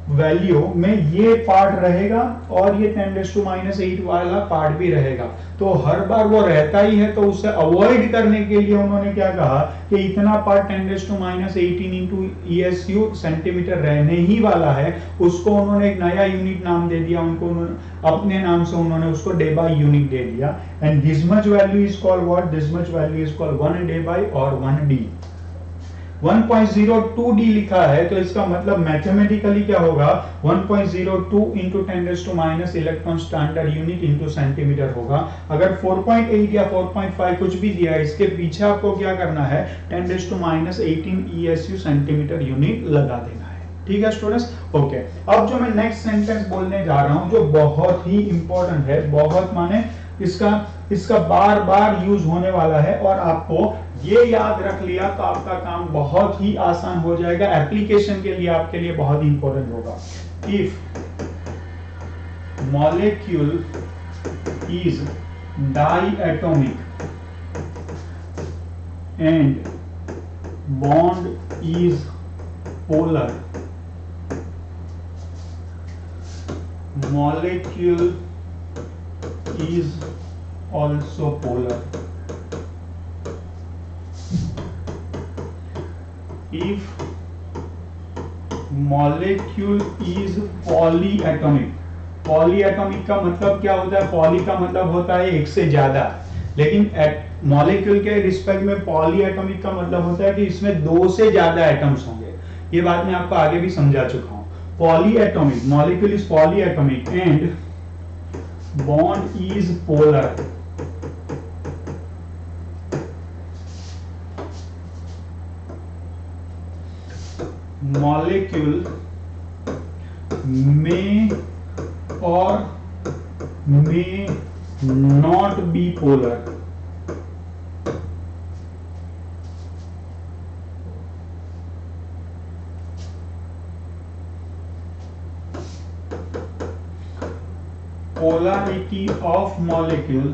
वैल्यू में ये पार्ट रहेगा और ये 10⁻8 वाला पार्ट भी रहेगा। तो हर बार वो रहता ही है, तो उसे अवॉइड करने के लिए उन्होंने क्या कहा कि इतना पार्ट 10⁻18 इंटू ESU सेंटीमीटर रहने ही वाला है, उसको उन्होंने एक नया यूनिट नाम दे दिया, उनको उन्होंने अपने नाम से उन्होंने उसको डेबाई यूनिट दे दिया। And this much value is called what, this much value is called 1 डेबाई और 1 डी। 1.02 डी लिखा है तो इसका मतलब मैथमेटिकली क्या होगा, 1.02 into 10⁻⁻ electron standard unit into centimetre होगा। अगर 4.8 या 4.5 कुछ भी दिया है, इसके पीछे आपको क्या करना है, 10⁻18 ESU सेंटीमीटर यूनिट लगा देना है। ठीक है स्टूडेंट्स, ओके। अब जो मैं नेक्स्ट सेंटेंस बोलने जा रहा हूं जो बहुत ही इंपॉर्टेंट है, बहुत माने इसका बार बार यूज होने वाला है, और आपको ये याद रख लिया तो आपका काम बहुत ही आसान हो जाएगा, एप्लीकेशन के लिए आपके लिए बहुत इंपॉर्टेंट होगा। If molecule is diatomic and bond is polar, molecule is also polar. If molecule is polyatomic, polyatomic का मतलब क्या होता है, poly का मतलब होता है एक से ज्यादा, लेकिन मॉलिक्यूल के रिस्पेक्ट में पॉलीएटॉमिक का मतलब होता है कि इसमें दो से ज्यादा एटम्स होंगे। ये बात मैं आपको आगे भी समझा चुका हूं। Polyatomic, molecule is polyatomic and bond is polar. Molecule may or may not be polar. Polarity of molecule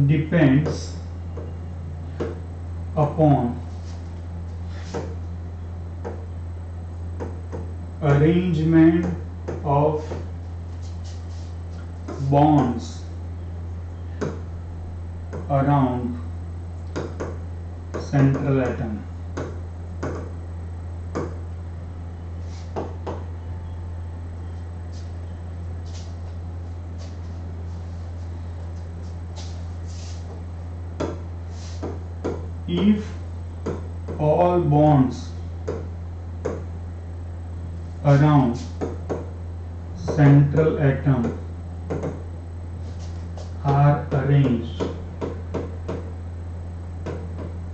depends upon arrangement of bonds around central atom. If all bonds around central atom are arranged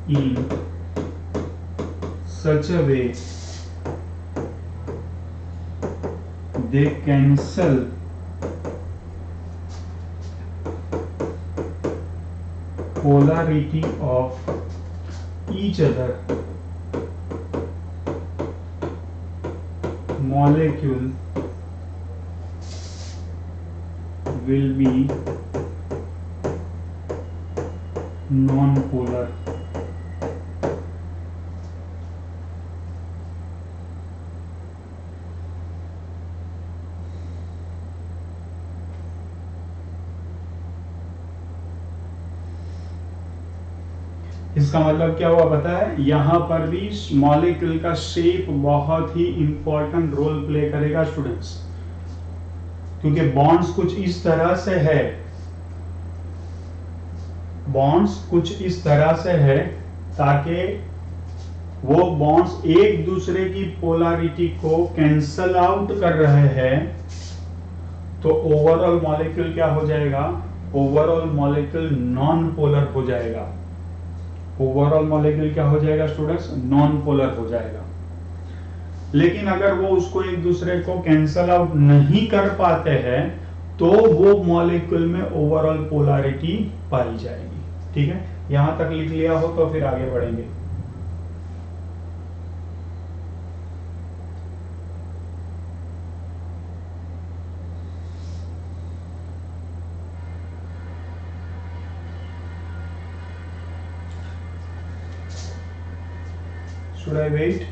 in such a way they cancel polarity of each other, molecule will be non polar. इसका मतलब क्या हुआ पता है, यहां पर भी मॉलिक्यूल का शेप बहुत ही इंपॉर्टेंट रोल प्ले करेगा स्टूडेंट्स, क्योंकि बॉन्ड्स कुछ इस तरह से है, बॉन्ड्स कुछ इस तरह से है ताकि वो बॉन्ड्स एक दूसरे की पोलैरिटी को कैंसल आउट कर रहे हैं, तो ओवरऑल मॉलिक्यूल क्या हो जाएगा, ओवरऑल मॉलिक्यूल नॉन पोलर हो जाएगा। ओवरऑल मॉलिक्यूल क्या हो जाएगा स्टूडेंट्स, नॉन पोलर हो जाएगा। लेकिन अगर वो उसको एक दूसरे को कैंसल आउट नहीं कर पाते हैं तो वो मॉलिक्यूल में ओवरऑल पोलैरिटी पाई जाएगी। ठीक है, यहां तक लिख लिया हो तो फिर आगे बढ़ेंगे। Should I wait?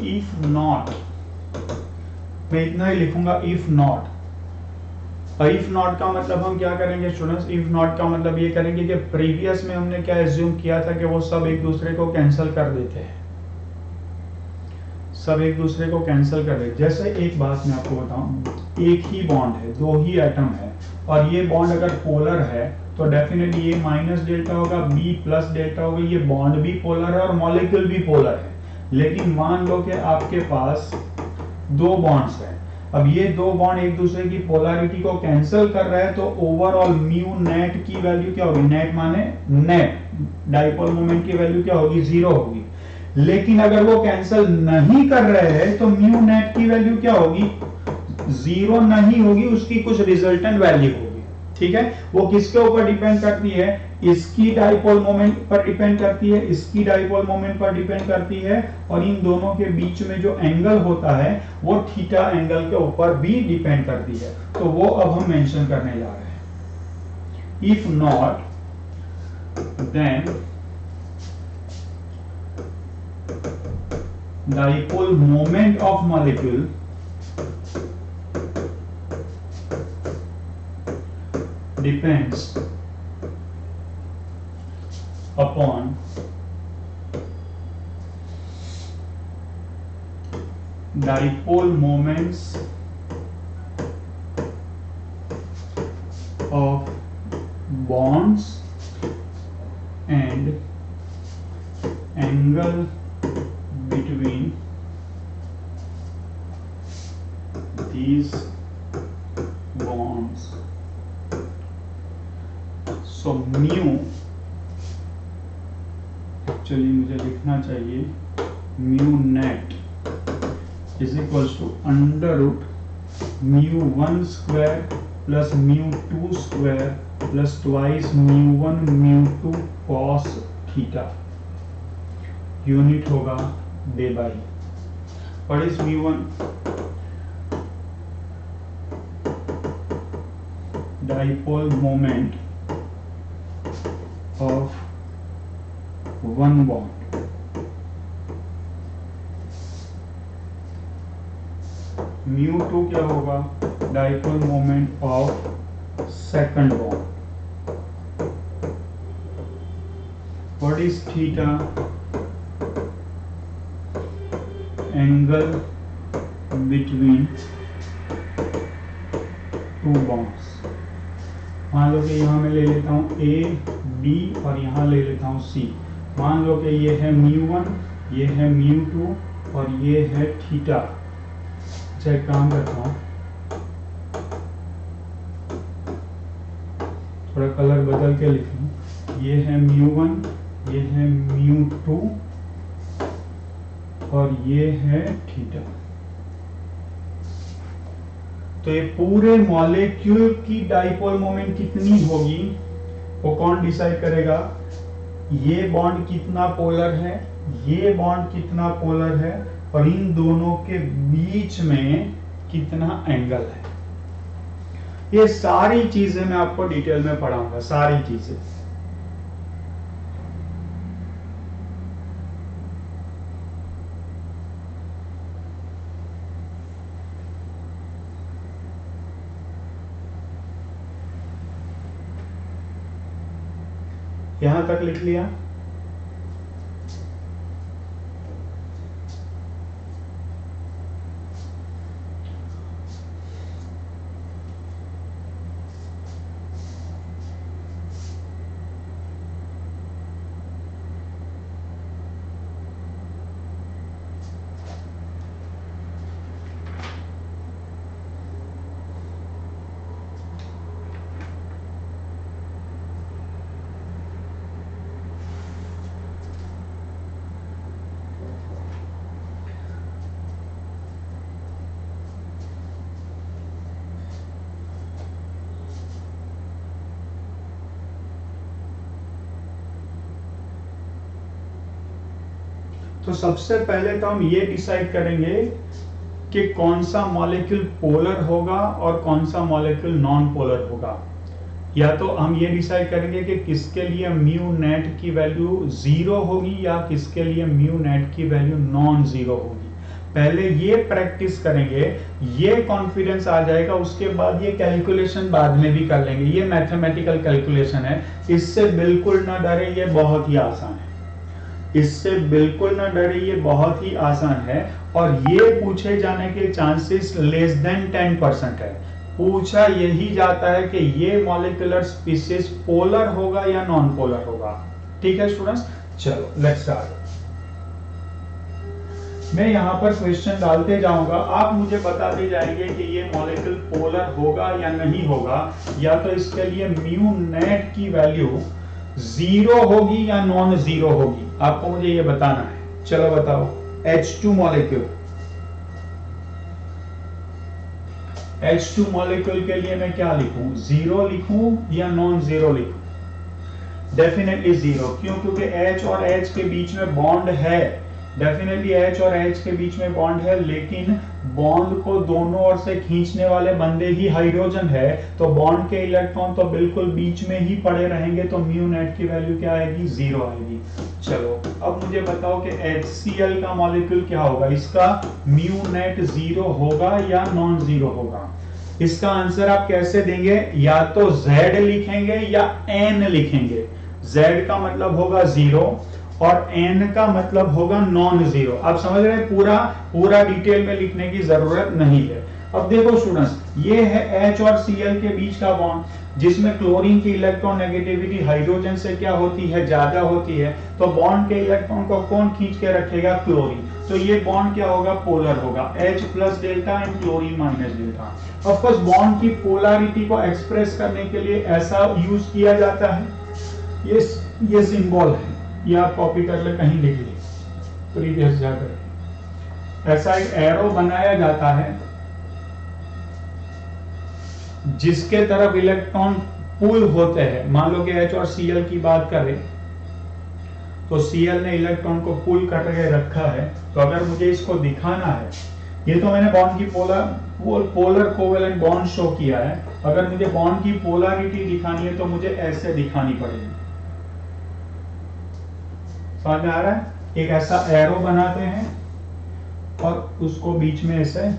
If not, मैं इतना ही लिखूंगा if not। इफ नॉट का मतलब हम क्या करेंगे स्टूडेंट्स, इफ नॉट का मतलब ये करेंगे कि प्रीवियस में हमने क्या एज्यूम किया था कि वो सब एक दूसरे को कैंसिल कर देते हैं, सब एक दूसरे को कैंसिल कर देते। जैसे एक बात मैं आपको बताऊं, एक ही बॉन्ड है, दो ही एटम है, और ये बॉन्ड अगर पोलर है तो डेफिनेटली ये माइनस डेल्टा होगा, बी प्लस डेल्टा होगा। ये बॉन्ड भी पोलर है और मॉलिक्यूल भी पोलर है। लेकिन मान लो कि आपके पास दो बॉन्ड्स हैं, अब ये दो बॉन्ड एक दूसरे की पोलैरिटी को कैंसिल कर रहे हैं, तो ओवरऑल म्यू नेट की वैल्यू क्या होगी, नेट माने नेट डाइपोल मोमेंट की वैल्यू क्या होगी, 0 होगी। लेकिन अगर वो कैंसिल नहीं कर रहे हैं तो म्यू नेट की वैल्यू क्या होगी, 0 नहीं होगी, उसकी कुछ रिजल्टेंट वैल्यू होगी। ठीक है, वो किसके ऊपर डिपेंड करती है, इसकी डाइपोल मोमेंट पर डिपेंड करती है, इसकी डाइपोल मोमेंट पर डिपेंड करती है, और इन दोनों के बीच में जो एंगल होता है वो थीटा एंगल के ऊपर भी डिपेंड करती है। तो वो अब हम मेंशन करने जा रहे हैं। If not then dipole moment of molecule depends upon dipole moments of bonds and angle between these bonds. So mu, actually मुझे लिखना चाहिए mu net is equals to under root mu1 square plus mu2 square plus twice mu1 mu2 cos theta. Unit होगा Debye. What is mu1, dipole moment of one bond, mu2 क्या होगा, dipole moment of second bond. What is theta, angle between two bonds. मान लो कि यहाँ मैं ले लेता हूँ ए बी और यहाँ ले लेता हूँ सी। मान लो कि ये है mu1, ये है mu2 और ये है थीटा। अच्छा एक काम करता हूँ, थोड़ा कलर बदल के लिखूं। ये है mu1, ये है mu2 और ये है थीटा। तो ये पूरे मॉलिक्यूल की डाइपोल मोमेंट कितनी होगी वो कौन डिसाइड करेगा? ये बॉन्ड कितना पोलर है, ये बॉन्ड कितना पोलर है, और इन दोनों के बीच में कितना एंगल है। ये सारी चीजें मैं आपको डिटेल में पढ़ाऊंगा, सारी चीजें। यहां तक लिख लिया? तो सबसे पहले तो हम ये डिसाइड करेंगे कि कौन सा मॉलिक्यूल पोलर होगा और कौन सा मॉलिक्यूल नॉन पोलर होगा। या तो हम ये डिसाइड करेंगे कि किसके लिए म्यू नेट की वैल्यू 0 होगी या किसके लिए म्यू नेट की वैल्यू नॉन 0 होगी। पहले ये प्रैक्टिस करेंगे, ये कॉन्फिडेंस आ जाएगा, उसके बाद ये कैलकुलेशन बाद में भी कर लेंगे। ये मैथमेटिकल कैलकुलेशन है, इससे बिल्कुल ना डरे, ये बहुत ही आसान है। इससे बिल्कुल ना डरे, ये बहुत ही आसान है। और ये पूछे जाने के चांसेस लेस देन 10% है। पूछा यही जाता है कि ये मॉलिक्यूलर स्पीशीज पोलर होगा या नॉन पोलर होगा। ठीक है स्टूडेंट्स, चलो लेट्स स्टार्ट। मैं यहाँ पर क्वेश्चन डालते जाऊंगा, आप मुझे बताते जाएंगे कि ये मॉलिक्यूल पोलर होगा या नहीं होगा, या तो इसके लिए म्यू नेट की वैल्यू 0 होगी या नॉन 0 होगी। आपको मुझे ये बताना है। चलो बताओ, H2 मॉलिक्यूल, H2 मॉलिक्यूल के लिए मैं क्या लिखूं? 0 लिखूं या नॉन 0 लिखूं? डेफिनेटली 0। क्यों? क्योंकि H और H के बीच में बॉन्ड है। डेफिनेटली H और H के बीच में बॉन्ड है, लेकिन बॉन्ड को दोनों ओर से खींचने वाले बंदे ही हाइड्रोजन है, तो बॉन्ड के इलेक्ट्रॉन तो बिल्कुल बीच में ही पड़े रहेंगे, तो म्यू नेट की वैल्यू क्या आएगी? 0 आएगी। चलो अब मुझे बताओ कि HCl का मॉलिक्यूल क्या होगा? इसका म्यू नेट 0 होगा या नॉन 0 होगा? इसका आंसर आप कैसे देंगे? या तो Z लिखेंगे या N लिखेंगे। Z का मतलब होगा 0 और N का मतलब होगा नॉन 0। आप समझ रहे हैं? पूरा डिटेल में लिखने की जरूरत नहीं है। अब देखो स्टूडेंट्स, ये है H और Cl के बीच का बॉन्ड, जिसमें क्लोरीन की इलेक्ट्रॉन नेगेटिविटी हाइड्रोजन से क्या होती है? ज्यादा होती है। तो बॉन्ड के इलेक्ट्रॉन को कौन खींच के रखेगा? क्लोरीन। तो ये बॉन्ड क्या होगा? पोलर होगा। H plus delta and chlorine minus delta. Of course bond की पोलैरिटी को एक्सप्रेस करने के लिए ऐसा यूज किया जाता है। ये सिंबल है, ये आप कॉपी कर ले, कहीं लिख ले प्रीवियस जाकर। ऐसा एक एरो बनाया जाता है जिसके तरफ इलेक्ट्रॉन पुल होते हैं। मान लो कि H और Cl की बात करें तो Cl ने इलेक्ट्रॉन को पुल करके रखा है। तो अगर मुझे इसको दिखाना है, ये तो मैंने बॉन्ड की पोलर कोवेलेंट बॉन्ड शो किया है। अगर मुझे बॉन्ड की पोलैरिटी दिखानी है तो मुझे ऐसे दिखानी पड़ेगी। समझ में आ रहा है? एक ऐसा एरो बनाते हैं और उसको बीच में ऐसे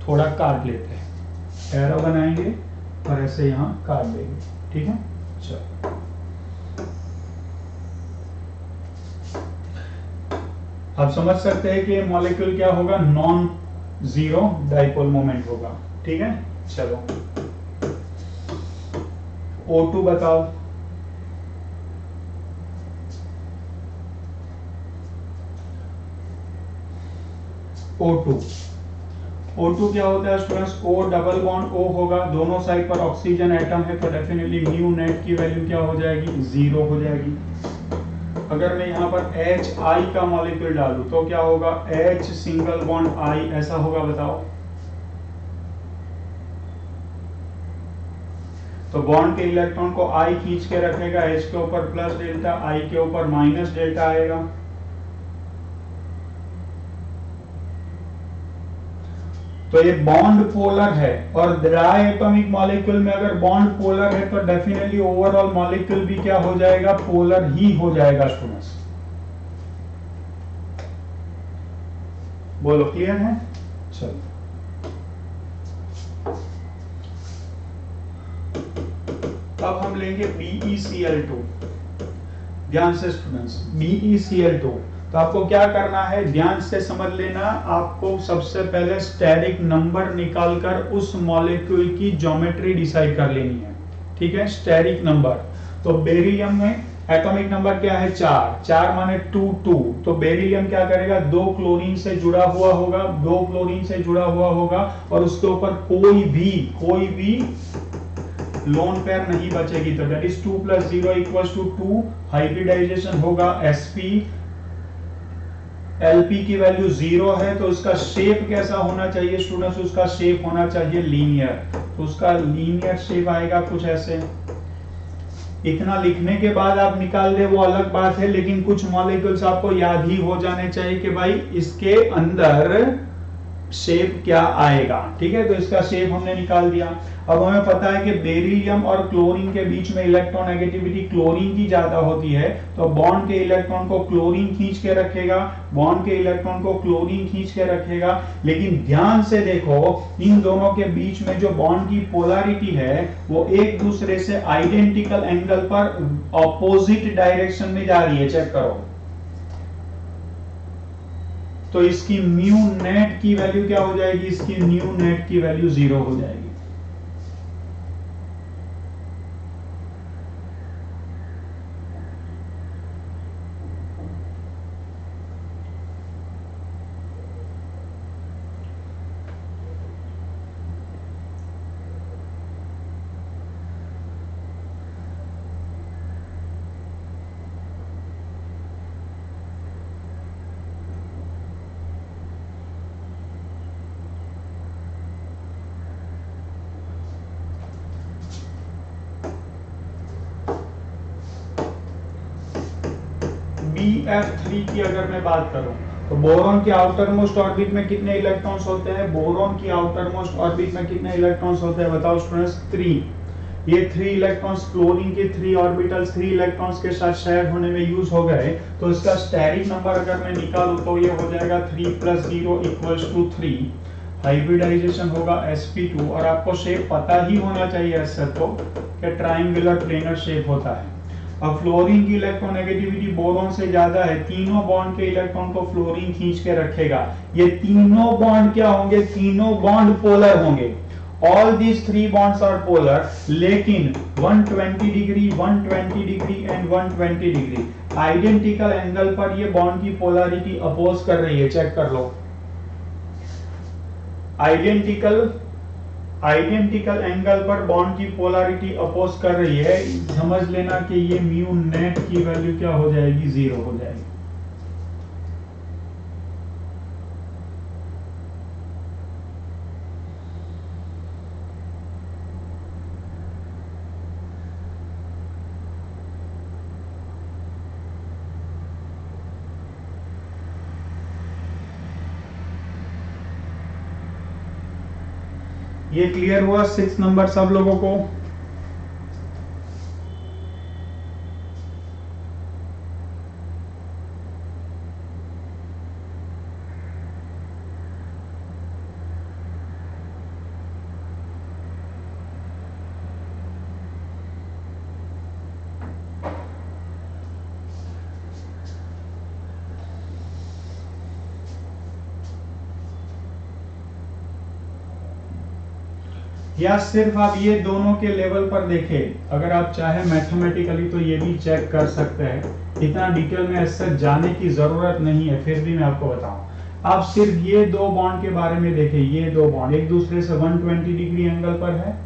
थोड़ा काट लेते हैं। एरो बनाएंगे और ऐसे यहाँ काट देंगे। ठीक है, चलो आप समझ सकते हैं कि ये मॉलिक्यूल क्या होगा? नॉन 0 डाइपोल मोमेंट होगा। ठीक है, चलो O2 बताओ। O2 क्या होता है students? O double bond O होगा, दोनों साइड पर ऑक्सीजन एटम है, तो डेफिनेटली म्यू नेट की वैल्यू क्या हो जाएगी? 0 हो जाएगी। अगर मैं यहाँ पर HI का मॉलिक्यूल डालूं तो क्या होगा? H सिंगल बॉन्ड I, ऐसा होगा। बताओ तो बॉन्ड के इलेक्ट्रॉन को I खींच के रखेगा, H के ऊपर प्लस डेल्टा, I के ऊपर माइनस डेल्टा आएगा। तो ये बॉन्ड पोलर है, और ड्राई एटॉमिक मॉलिक्यूल में अगर बॉन्ड पोलर है तो डेफिनेटली ओवरऑल मॉलिक्यूल भी क्या हो जाएगा, पोलर ही हो जाएगा स्टूडेंट्स। बोलो क्लियर है? चलो अब हम लेंगे BeCl2। ध्यान से स्टूडेंट्स, BeCl2 तो आपको क्या करना है, ध्यान से समझ लेना। आपको सबसे पहले स्टेरिक नंबर निकालकर उस मॉलिक्यूल की ज्योमेट्री डिसाइड कर लेनी है, ठीक है। स्टेरिक नंबर, तो बेरिलियम में एटॉमिक नंबर क्या है, 4, 4 माने 2 2। तो बेरिलियम क्या करेगा, 2 क्लोरीन से जुड़ा हुआ होगा, 2 क्लोरीन से जुड़ा हुआ होगा, और उसके ऊपर कोई भी लोन पेयर नहीं बचेगी। तो दैट इज 2 + 0 = 2। हाइब्रिडाइजेशन होगा sp, Lp की वैल्यू 0 है, तो उसका शेप कैसा होना चाहिए स्टूडेंट्स, उसका शेप होना चाहिए लीनियर। तो उसका लीनियर शेप आएगा कुछ ऐसे। इतना लिखने के बाद आप निकाल दे वो अलग बात है, लेकिन कुछ मॉलिक्यूल्स आपको याद ही हो जाने चाहिए कि भाई इसके अंदर शेप क्या आएगा, ठीक है। तो इसका शेप हमने निकाल दिया। अब हमें पता है कि बेरिलियम और क्लोरीन के बीच में इलेक्ट्रोनेगेटिविटी क्लोरीन की ज्यादा होती है, तो बॉन्ड के इलेक्ट्रॉन को क्लोरीन खींच के रखेगा, बॉन्ड के इलेक्ट्रॉन को क्लोरीन खींच के रखेगा। लेकिन ध्यान से देखो, इन दोनों के बीच में जो बॉन्ड की पोलैरिटी है वो एक दूसरे से आइडेंटिकल एंगल पर ऑपोजिट डायरेक्शन में जा रही है। चेक करो, तो इसकी म्यू नेट की वैल्यू क्या हो जाएगी, इसकी म्यू नेट की वैल्यू 0 हो जाएगी। BF3 की अगर मैं बात करूं, तो बोरॉन के आउटर मोस्ट ऑर्बिट में कितने इलेक्ट्रॉन्स होते हैं, बोरॉन की आउटर मोस्ट ऑर्बिट में कितने इलेक्ट्रॉन्स होते हैं बताओ स्टूडेंट्स, 3। ये 3 इलेक्ट्रॉन्स क्लोरीन के 3 ऑर्बिटल्स 3 इलेक्ट्रॉन्स के साथ शेयर होने में यूज हो गए। तो इसका स्टेरिक नंबर अगर मैं निकालूं तो ये हो जाएगा 3 + 0 = 3। हाइब्रिडाइजेशन होगा sp2, और आपको शेप पता ही होना चाहिए ऐसे तो कि ट्रायंगुलर प्लेनर शेप होता है। अब फ्लोरीन की इलेक्ट्रोनेगेटिविटी बोरॉन से ज्यादा है, तीनों बॉन्ड के इलेक्ट्रॉन को फ्लोरीन खींच के रखेगा। ये तीनों बॉन्ड क्या होंगे, तीनों बॉन्ड पोलर होंगे। All these 3 bonds are polar, लेकिन 120 degree, 120 degree and 120 degree identical angle पर ये बॉन्ड की पोलैरिटी अपोज कर रही है। चेक कर लो, आइडेंटिकल एंगल पर बॉन्ड की पोलैरिटी अपोज कर रही है। समझ लेना कि ये म्यू नेट की वैल्यू क्या हो जाएगी, 0 हो जाएगी। ये क्लियर हुआ 6 नंबर सब लोगों को? या सिर्फ आप ये दोनों के लेवल पर देखें, अगर आप चाहे मैथमेटिकली तो ये भी चेक कर सकते हैं। इतना डिटेल में ऐसा जाने की जरूरत नहीं है, फिर भी मैं आपको बताऊं। आप सिर्फ ये 2 बॉन्ड के बारे में देखें, ये 2 बॉन्ड एक दूसरे से 120 डिग्री एंगल पर है,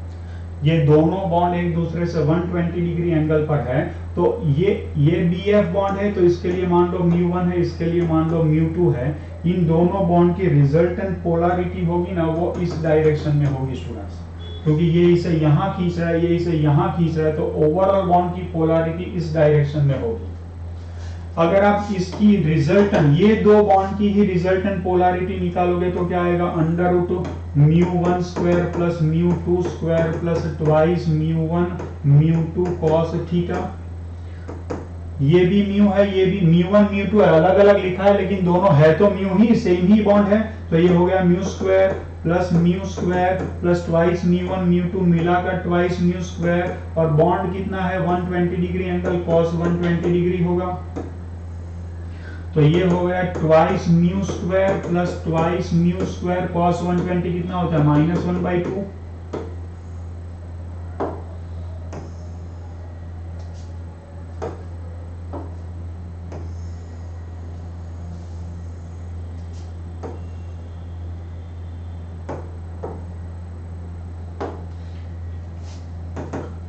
ये दोनों बॉन्ड एक दूसरे से 120 डिग्री एंगल पर है। तो ये BF बॉन्ड है, तो इसके लिए मान लो μ1 है, इसके लिए मान लो μ2 है। इन दोनों बॉन्ड की रिजल्टेंट पोलैरिटी होगी ना, वो इस डायरेक्शन में होगी स्टूडेंट्स। क्योंकि ये इसे यहाँ खींच रहा है, ये इसे यहाँ खींच रहा है, तो ओवरऑल बॉन्ड की पोलैरिटी इस डायरेक्शन में होगी। अगर आप इसकी रिजल्टेंट, ये दो बॉन्ड की ही रिजल्टेंट पोलैरिटी निकालोगे तो क्या आएगा, under root μ1 square plus μ2 square plus twice μ1 μ2 cos theta. ये भी म्यू है, ये भी μ1 μ2 है, अलग अलग लिखा है लेकिन दोनों है तो म्यू ही, सेम ही बॉन्ड है। तो ये हो गया mu square plus mu square plus twice μ1 μ2 मिलाकर ट्वाइस म्यू स्क्वायर, और बॉन्ड कितना है 120 डिग्री एंगल cos 120 डिग्री होगा। तो ये हो गया twice mu square plus twice mu square cos 120 कितना होता है -1/2।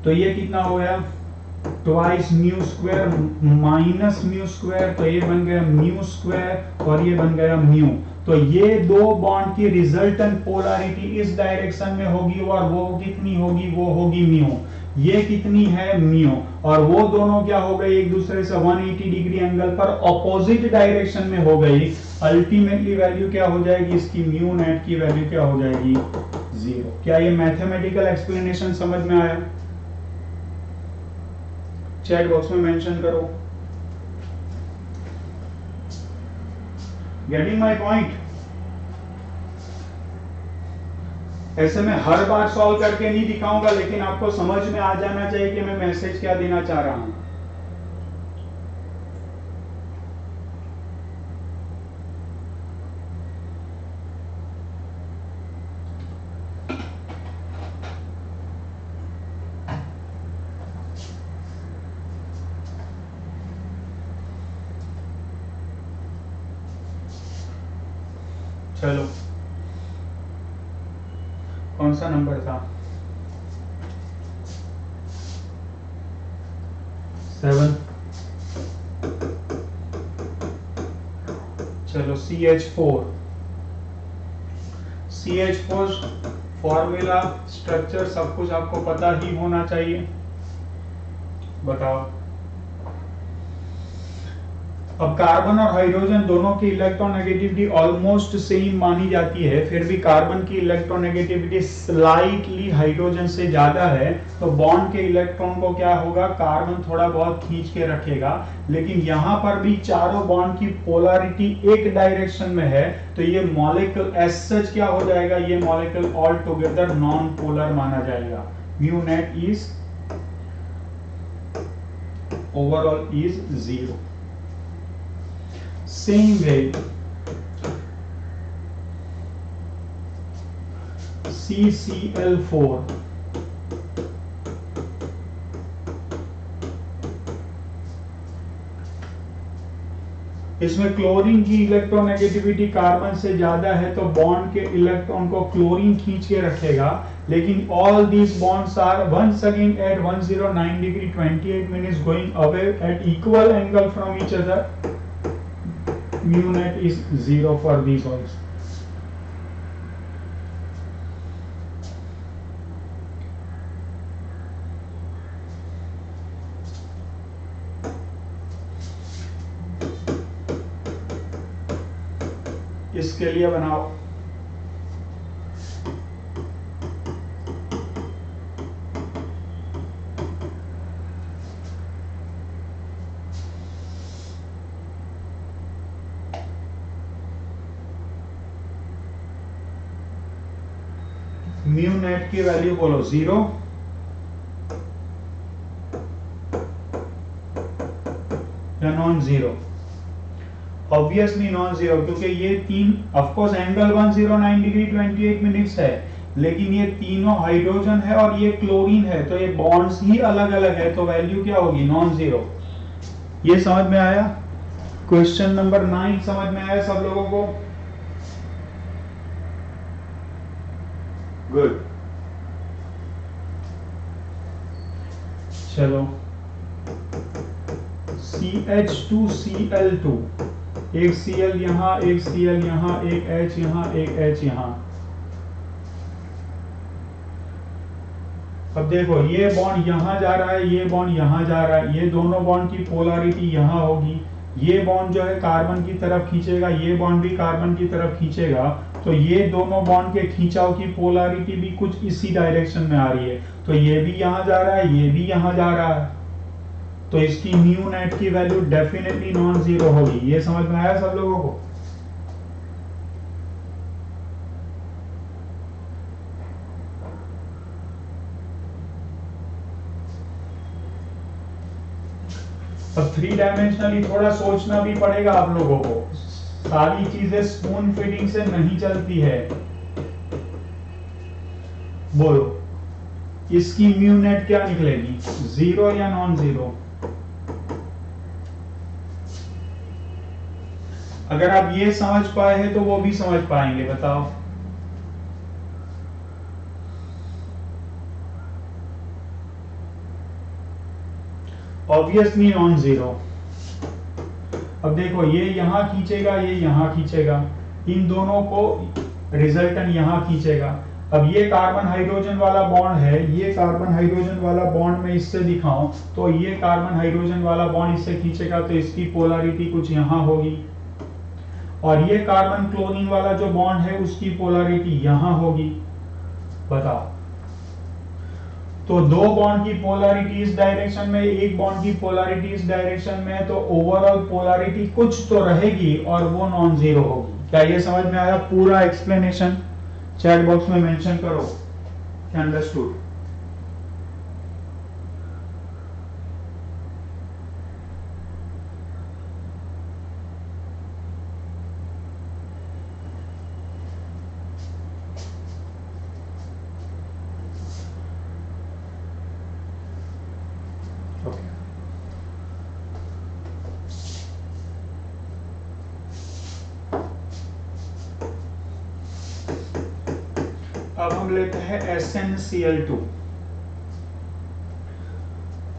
तो ये कितना हो गया twice mu square minus mu square, तो ये बन गया म्यू स्क्वायर और ये बन गया म्यू। तो ये दो बॉन्ड की रिजल्टेंट पोलैरिटी इस डायरेक्शन में होगी और वो कितनी होगी, वो होगी म्यू। ये कितनी है म्यू, और वो दोनों क्या हो गए एक दूसरे से 180 डिग्री एंगल पर ऑपोजिट डायरेक्शन में हो गई। अल्टीमेटली वैल्यू क्या हो जाएगी इसकी, म्यू नेट की वैल्यू क्या हो जाएगी 0। क्या ये मैथमेटिकल एक्सप्लेनेशन समझ में आया? चैट बॉक्स में मेंशन करो। Getting my point? ऐसे मैं हर बार सॉल्व करके नहीं दिखाऊंगा, लेकिन आपको समझ में आ जाना चाहिए कि मैं मैसेज क्या देना चाह रहा हूं। चलो, कौन सा नंबर था? 7। चलो CH4 फॉर्मूला स्ट्रक्चर सब कुछ आपको पता ही होना चाहिए। बताओ। अब कार्बन और हाइड्रोजन दोनों की इलेक्ट्रोनेगेटिविटी ऑलमोस्ट सेम मानी जाती है, फिर भी कार्बन की इलेक्ट्रोनेगेटिविटी स्लाइटली हाइड्रोजन से ज्यादा है। तो बॉन्ड के इलेक्ट्रॉन को क्या होगा, कार्बन थोड़ा बहुत खींच के रखेगा, लेकिन यहाँ पर भी चारों बॉन्ड की पोलैरिटी एक डायरेक्शन में है। तो ये मॉलिक्यूल एज सच क्या हो जाएगा, ये molecule all together non polar माना जाएगा। Mu net is overall is 0। Same way, CCl4 इसमें क्लोरीन की इलेक्ट्रोनेगेटिविटी कार्बन से ज्यादा है, तो बॉन्ड के इलेक्ट्रॉन को क्लोरीन खींच के रखेगा। लेकिन all these bonds are once again at 109 degree 28 minutes going away at equal angle from each other. Mu net is 0 for these also. इसके लिए बनाओ म्यू नेट की वैल्यू बोलो 0 या non zero. Obviously non zero, क्योंकि ये तीन of course angle 109 degree 28 minutes है, लेकिन ये तीनों हाइड्रोजन है और ये क्लोरीन है, तो ये बॉन्ड्स ही अलग अलग है, तो वैल्यू क्या होगी नॉन जीरो। ये समझ में आया? क्वेश्चन नंबर 9 समझ में आया सब लोगों को? गुड। चलो CH2Cl2, एक Cl यहां, एक Cl यहां, एक H यहां, एक H यहां। अब देखो ये बॉन्ड यहाँ जा रहा है, ये बॉन्ड यहाँ जा रहा है, ये दोनों बॉन्ड की पोलैरिटी यहाँ होगी, ये बॉन्ड जो है कार्बन की तरफ खींचेगा, ये बॉन्ड भी कार्बन की तरफ खींचेगा, तो ये दोनों बॉन्ड के खींचाव की पोलैरिटी भी कुछ इसी डायरेक्शन में आ रही है, तो ये भी यहाँ जा रहा है, ये भी यहाँ जा रहा है, तो इसकी म्यू नेट की वैल्यू डेफिनेटली नॉन जीरो होगी। ये समझ में आया सब लोगों को? अब थ्री डायमेंशनली थोड़ा सोचना भी पड़ेगा आप लोगों को, सारी चीजें स्पून फीडिंग से नहीं चलती है। बोलो इसकी म्यू नेट क्या निकलेगी, जीरो या नॉन जीरो? अगर आप ये समझ पाए हैं तो वो भी समझ पाएंगे, बताओ। Obviously non zero. अब देखो ये यहां खींचेगा, ये यहां खींचेगा, इन दोनों को रिजल्टेंट यहां खींचेगा। अब ये कार्बन हाइड्रोजन वाला बॉन्ड है, ये कार्बन हाइड्रोजन वाला बॉन्ड में इससे दिखाऊं तो ये कार्बन हाइड्रोजन वाला बॉन्ड इससे खींचेगा, तो इसकी पोलैरिटी कुछ यहां होगी, और ये कार्बन क्लोरीन वाला जो बॉन्ड है उसकी पोलैरिटी यहां होगी। बताओ, तो दो बॉन्ड की पोलैरिटी इस डायरेक्शन में, एक बॉन्ड की पोलैरिटी इस डायरेक्शन में है, तो ओवरऑल पोलैरिटी कुछ तो रहेगी और वो नॉन जीरो होगी। क्या ये समझ में आया? पूरा एक्सप्लेनेशन चैट बॉक्स में मेंशन करो, अंडरस्टूड? अब हम लेते हैं SnCl2।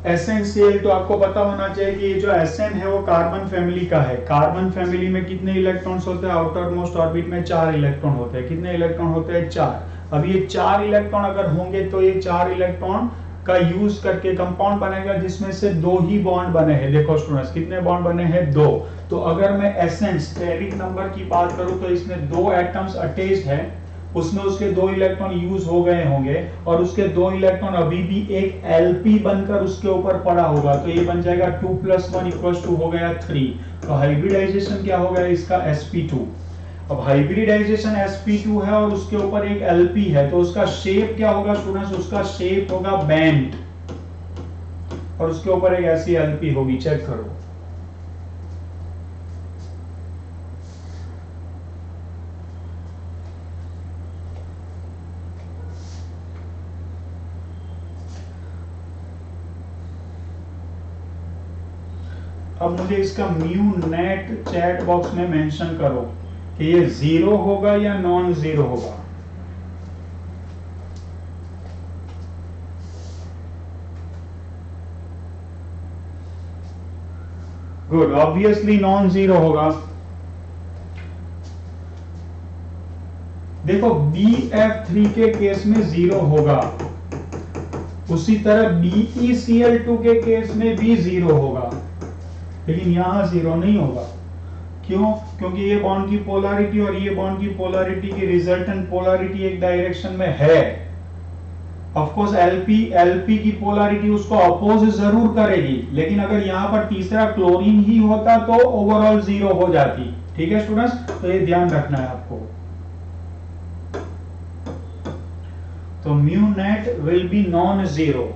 SnCl2 आपको पता होना चाहिए कि ये जो Sn है वो कार्बन फैमिली का है। कार्बन फैमिली में कितने इलेक्ट्रॉन्स होते हैं? आउटर मोस्ट ऑर्बिट में 4 इलेक्ट्रॉन होते हैं। कितने इलेक्ट्रॉन होते हैं? 4। अब ये 4 इलेक्ट्रॉन अगर होंगे तो ये 4 इलेक्ट्रॉन का यूज करके कंपाउंड बनेगा जिसमें से 2 ही बॉन्ड बने हैं। देखो स्टूडेंट्स, कितने बॉन्ड बने हैं? 2। तो अगर मैं Sn स्टेरिक नंबर की बात करूं तो इसमें 2 एटम्स अटैच्ड है, उसमें उसके 2 इलेक्ट्रॉन यूज हो गए होंगे और उसके 2 इलेक्ट्रॉन अभी भी एक Lp बनकर उसके ऊपर पड़ा होगा, तो ये बन जाएगा 2 + 1 = हो गया 3। तो हाइब्रिडाइजेशन क्या हो गया इसका? sp2। अब हाइब्रिडाइजेशन sp2 है और उसके ऊपर एक Lp है, तो उसका शेप क्या होगा स्टूडेंट्स? उसका शेप होगा बैंड, और उसके ऊपर एक ऐसी Lp होगी। चेक करो, अब मुझे इसका म्यू नेट चैट बॉक्स में मेंशन करो कि ये जीरो होगा या नॉन जीरो होगा। गुड, ऑब्वियसली नॉन जीरो होगा। देखो BF3 के केस में जीरो होगा, उसी तरह BeCl2 के केस में भी जीरो होगा, लेकिन यहां जीरो नहीं होगा। क्यों? क्योंकि ये बॉन्ड की पोलैरिटी और ये बॉन्ड की पोलैरिटी की रिजल्टेंट पोलैरिटी एक डायरेक्शन में है। ऑफ कोर्स Lp की पोलैरिटी उसको अपोज जरूर करेगी, लेकिन अगर यहां पर तीसरा क्लोरीन ही होता तो ओवरऑल जीरो हो जाती। ठीक है स्टूडेंट्स, तो ये ध्यान रखना है आपको। तो mu net will be non zero.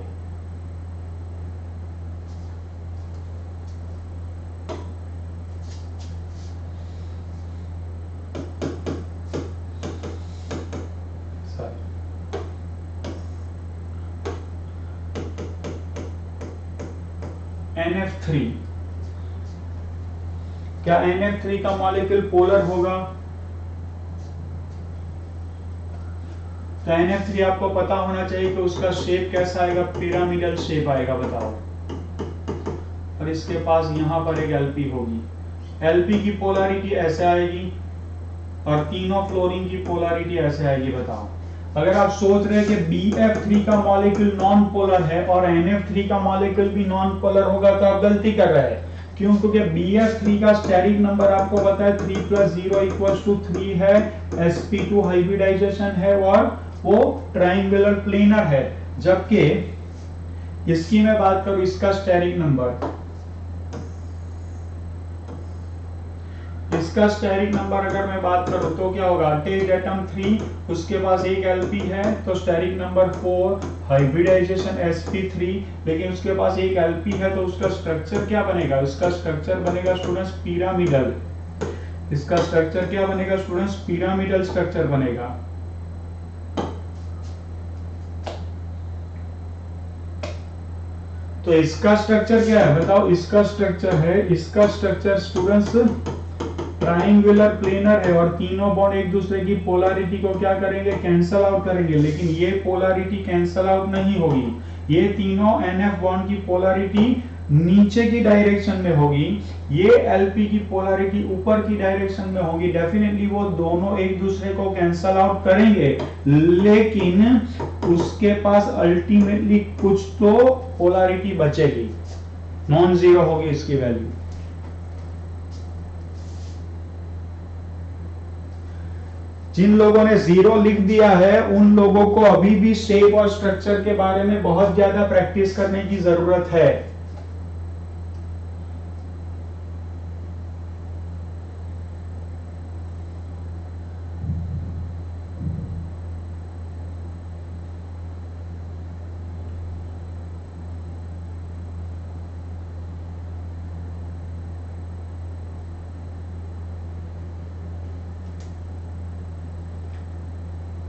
NF3, क्या NF3 का मॉलिक्यूल पोलर होगा? तो NF3 आपको पता होना चाहिए कि उसका शेप कैसा आएगा? पिरामिडल शेप आएगा। बताओ, और इसके पास यहां पर एक Lp होगी। Lp की पोलैरिटी ऐसे आएगी और तीनों फ्लोरीन की पोलैरिटी ऐसे आएगी। बताओ, अगर आप सोच रहे हैं कि BF3 का मॉलिक्यूल नॉन पोलर है और NF3 का मॉलिक्यूल भी नॉन पोलर होगा तो आप गलती कर रहे हैं। क्यों? क्योंकि BF3 का स्टेरिक नंबर आपको पता है 3 + 0 = 3 है, sp2 हाइब्रिडाइजेशन है और वो ट्रायंगुलर प्लेनर है। जबकि इसकी मैं बात करूं, इसका स्टेरिक नंबर अगर मैं बात करूं तो क्या होगा? अटैच्ड एटम 3, उसके पास एक एलपी है तो स्टेरिक नंबर 4, हाइब्रिडाइजेशन sp3, लेकिन उसके पास एक एलपी है तो उसका स्ट्रक्चर क्या बनेगा? इसका स्ट्रक्चर बनेगा स्टूडेंट्स पिरामिडल। इसका स्ट्रक्चर क्या बनेगा स्टूडेंट्स? पिरामिडल स्ट्रक्चर बनेगा। तो इसका स्ट्रक्चर क्या है बताओ? इसका स्ट्रक्चर स्टूडेंट्स ट्रायंगुलर प्लेनर है और तीनों बॉन्ड एक दूसरे की पोलैरिटी को क्या करेंगे? कैंसल आउट करेंगे। लेकिन ये पोलैरिटी कैंसल आउट नहीं होगी। ये तीनों NF बॉन्ड की पोलैरिटी नीचे की डायरेक्शन में होगी, ये LP की पोलैरिटी ऊपर की डायरेक्शन में होगी। डेफिनेटली वो दोनों एक दूसरे को कैंसल आउट करेंगे, लेकिन उसके पास अल्टीमेटली कुछ तो पोलैरिटी बचेगी, नॉन जीरो होगी इसकी वैल्यू। जिन लोगों ने 0 लिख दिया है उन लोगों को अभी भी शेप और स्ट्रक्चर के बारे में बहुत ज्यादा प्रैक्टिस करने की जरूरत है।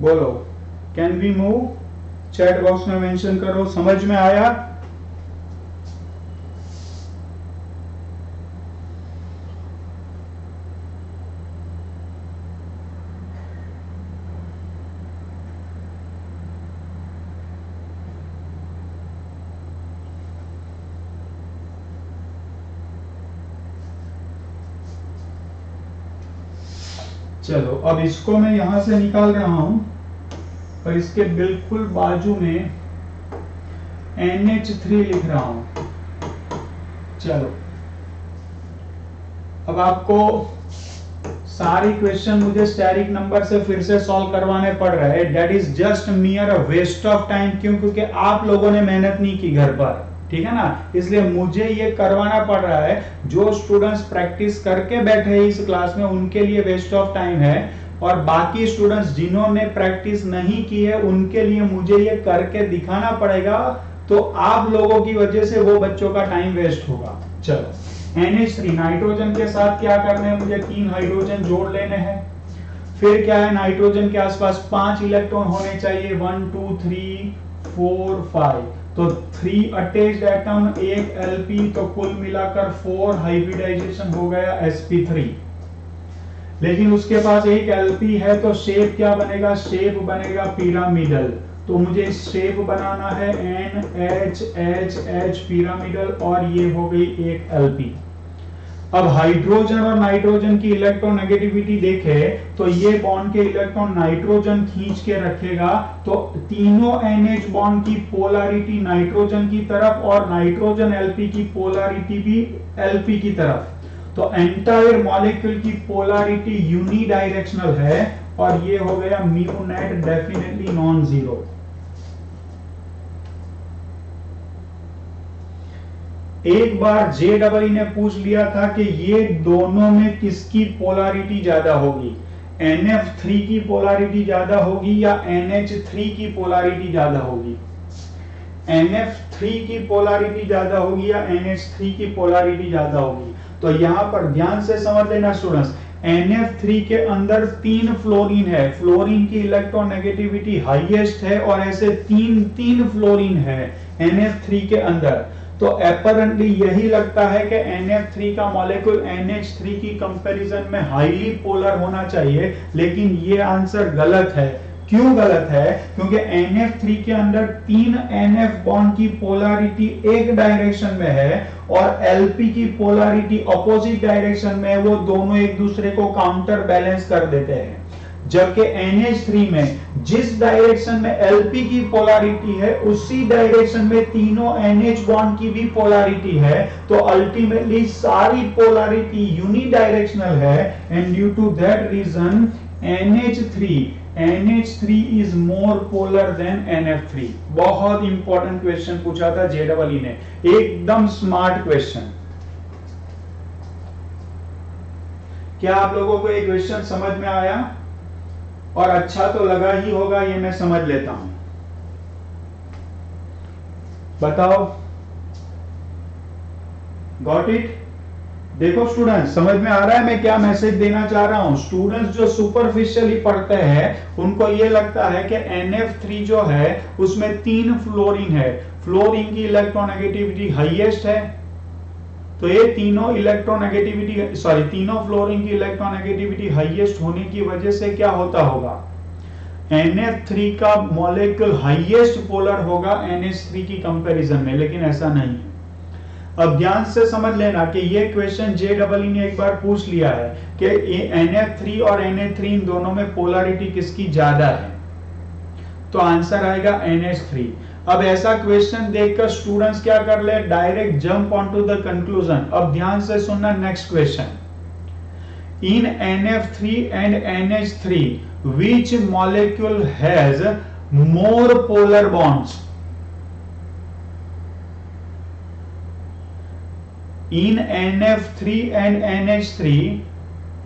बोलो, can we move? Chat box में मेंशन करो। समझ में आया? चलो, अब इसको मैं यहां से निकाल रहा हूं और इसके बिल्कुल बाजू में NH3 लिख रहा हूं। चलो, अब आपको सारी क्वेश्चन मुझे स्टेरिक नंबर से फिर से सॉल्व करवाने पड़ रहे हैं। That is just mere a waste of time. क्यों? क्योंकि आप लोगों ने मेहनत नहीं की घर पर, ठीक है ना, इसलिए मुझे ये करवाना पड़ रहा है। जो स्टूडेंट्स प्रैक्टिस करके बैठे हैं इस क्लास में उनके लिए वेस्ट ऑफ टाइम है, और बाकी स्टूडेंट्स जिन्होंने प्रैक्टिस नहीं की है उनके लिए मुझे ये करके दिखाना पड़ेगा। तो आप लोगों की वजह से वो बच्चों का टाइम वेस्ट होगा। चलो, NH3 नाइट्रोजन के साथ क्या करना है? मुझे 3 हाइड्रोजन जोड़ लेने हैं। फिर क्या है? नाइट्रोजन के आसपास 5 इलेक्ट्रॉन होने चाहिए, 1 2 3 4 5। तो 3 अटैच्ड एटम, एक LP, तो कुल मिलाकर 4 हाइब्रिडाइजेशन हो गया sp3। लेकिन उसके पास एक LP है तो शेप क्या बनेगा? शेप बनेगा पिरामिडल। तो मुझे शेप बनाना है NHHH पिरामिडल, और ये हो गई एक LP। अब हाइड्रोजन और नाइट्रोजन की इलेक्ट्रोनेगेटिविटी देखें तो ये बॉन्ड के इलेक्ट्रॉन नाइट्रोजन खींच के रखेगा, तो तीनों NH बॉन्ड की पोलैरिटी नाइट्रोजन की तरफ और नाइट्रोजन LP की पोलैरिटी भी LP की तरफ। तो एंटायर मॉलिक्यूल की पोलैरिटी यूनिडायरेक्शनल है, और ये हो गया mu net definitely non zero. एक बार JEE ने पूछ लिया था कि ये दोनों में किसकी पोलैरिटी ज्यादा होगी, NF3 की पोलैरिटी ज्यादा होगी या NH3 की पोलैरिटी ज्यादा होगी? NF3 की पोलैरिटी ज्यादा होगी या NH3 की पोलैरिटी ज्यादा होगी? तो यहां पर ध्यान से समझ लेना स्टूडेंट्स, NF3 के अंदर 3 फ्लोरीन है, फ्लोरीन की इलेक्ट्रोनेगेटिविटी हाईएस्ट है, और ऐसे तीन फ्लोरीन है NF3 के अंदर। तो अपरेंटली यही लगता है कि NF3 का मॉलिक्यूल NH3 की कंपैरिजन में हाईली पोलर होना चाहिए, लेकिन ये आंसर गलत है। क्यों गलत है? क्योंकि NF3 के अंदर 3 NF बॉन्ड की पोलैरिटी एक डायरेक्शन में है और LP की पोलैरिटी अपोजिट डायरेक्शन में है। वो दोनों एक दूसरे को काउंटर बैलेंस कर देते हैं। जबकि NH3 में जिस डायरेक्शन में Lp की पोलैरिटी है उसी डायरेक्शन में तीनों NH बॉन्ड की भी पोलैरिटी है, तो अल्टीमेटली सारी पोलैरिटी यूनिडायरेक्शनल है, and due to that reason NH3 is more polar than NF3। बहुत इंपॉर्टेंट क्वेश्चन पूछा था JEE ने, एकदम स्मार्ट क्वेश्चन। क्या आप लोगों को ये क्वेश्चन समझ में आया? और अच्छा तो लगा ही होगा, ये मैं समझ लेता हूं। बताओ, गॉट इट? देखो स्टूडेंट्स, समझ में आ रहा है मैं क्या मैसेज देना चाह रहा हूं? स्टूडेंट्स जो सुपरफिशियली पढ़ते हैं उनको ये लगता है कि NF3 जो है उसमें 3 फ्लोरीन है, फ्लोरीन की इलेक्ट्रोनेगेटिविटी हाईएस्ट है, तो ये तीनों फ्लोरीन की इलेक्ट्रोनेगेटिविटी हाईएस्ट होने की वजह से क्या होता होगा? NF3 का मॉलिक्यूल हाईएस्ट पोलर होगा NH3 की कंपैरिजन में, लेकिन ऐसा नहीं है। अब ध्यान से समझ लेना कि ये क्वेश्चन JEE ने एक बार पूछ लिया है कि NF3 और NH3 इन दोनों में पोलैरिटी किसकी ज्यादा है, तो आंसर आएगा NH3। अब ऐसा क्वेश्चन देखकर स्टूडेंट्स क्या कर ले? Direct jump on to the conclusion. अब ध्यान से सुनना next question. In NF3 and NH3 which molecule has more polar bonds? In NF3 and NH3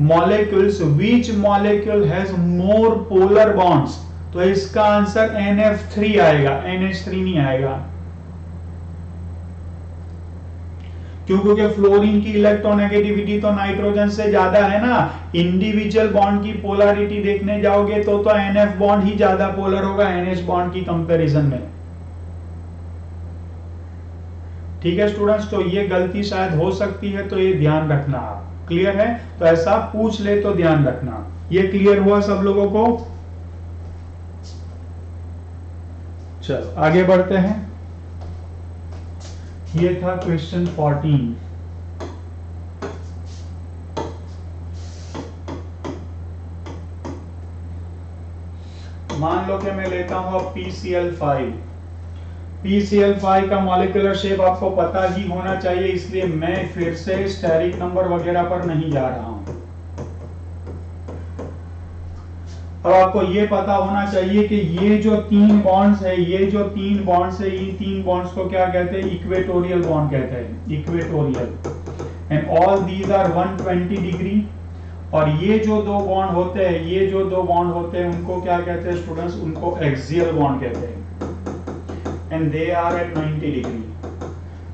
molecules, which molecule has more polar bonds? तो इसका आंसर NF3 आएगा, NH3 नहीं आएगा। क्योंकि फ्लोरीन की इलेक्ट्रोनेगेटिविटी तो नाइट्रोजन से ज्यादा है ना। इंडिविजुअल बॉन्ड की पोलैरिटी देखने जाओगे तो NF बॉन्ड ही ज्यादा पोलर होगा NH बॉन्ड की कंपैरिजन में। ठीक है स्टूडेंट्स, तो ये गलती शायद हो सकती है, तो ये ध्यान रखना आप। क्लियर है? तो ऐसा पूछ ले तो ध्यान रखना। ये क्लियर हुआ सब लोगों को? चलो आगे बढ़ते हैं। ये था क्वेश्चन 14। मान लो कि मैं लेता हूं अब PCl5। PCl5 का मॉलिक्यूलर शेप आपको पता ही होना चाहिए, इसलिए मैं फिर से स्टेरिक नंबर वगैरह पर नहीं जा रहा हूं। अब आपको ये पता होना चाहिए कि ये जो 3 बॉन्ड्स है, ये तीन बॉन्ड्स को क्या कहते हैं? इक्वेटोरियल बॉन्ड कहते हैं, equatorial. And all these are 120 degree. और ये जो दो बॉन्ड होते हैं, उनको क्या कहते हैं स्टूडेंट्स? उनको एक्सियल बॉन्ड कहते हैं, and they are at 90 degree.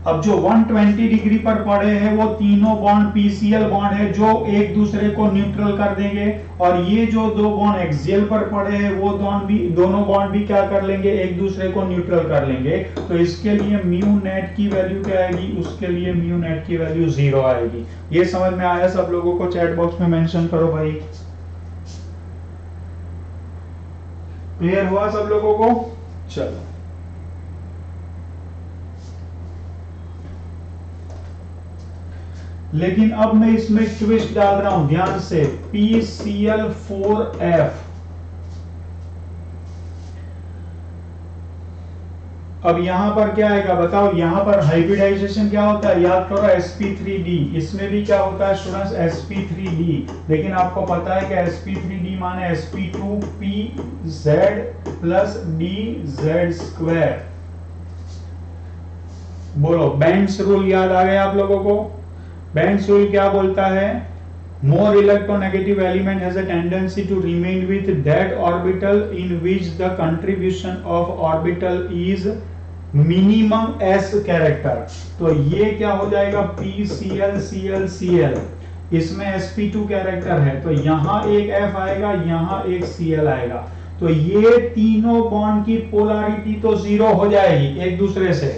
अब जो 120 डिग्री पर पड़े हैं वो तीनों बॉन्ड PCl बॉन्ड है जो एक दूसरे को न्यूट्रल कर देंगे, और ये जो 2 बॉन्ड एक्सियल पर पड़े हैं वो दोनों बॉन्ड भी क्या कर लेंगे? एक दूसरे को न्यूट्रल कर लेंगे। तो इसके लिए म्यू नेट की वैल्यू क्या आएगी? उसके लिए म्यू नेट की वैल्यू 0 आएगी। ये समझ में आया सब लोगों को? चैट बॉक्स में मेंशन करो भाई। क्लियर हुआ सब लोगों को? चलो लेकिन अब मैं इसमें ट्विस्ट डाल रहा हूं, ध्यान से। PCl4F। अब यहां पर क्या आएगा बताओ? यहां पर हाइब्रिडाइजेशन क्या होता है? याद करो sp3d। इसमें भी क्या होता है स्टूडेंट्स? sp3d। लेकिन आपको पता है कि sp3d माने sp2pz प्लस dz²। बोलो, बेंड्स रूल याद आ गया आप लोगों को? बेंड्स रूल क्या बोलता है? More electronegative element has a tendency to remain with that orbital in which the contribution of orbital is minimum s character. तो ये क्या हो जाएगा? PCl इसमें sp2 कैरेक्टर है, तो यहां एक f आएगा, यहां एक Cl आएगा। तो ये तीनों बॉन्ड की पोलैरिटी तो 0 हो जाएगी एक दूसरे से,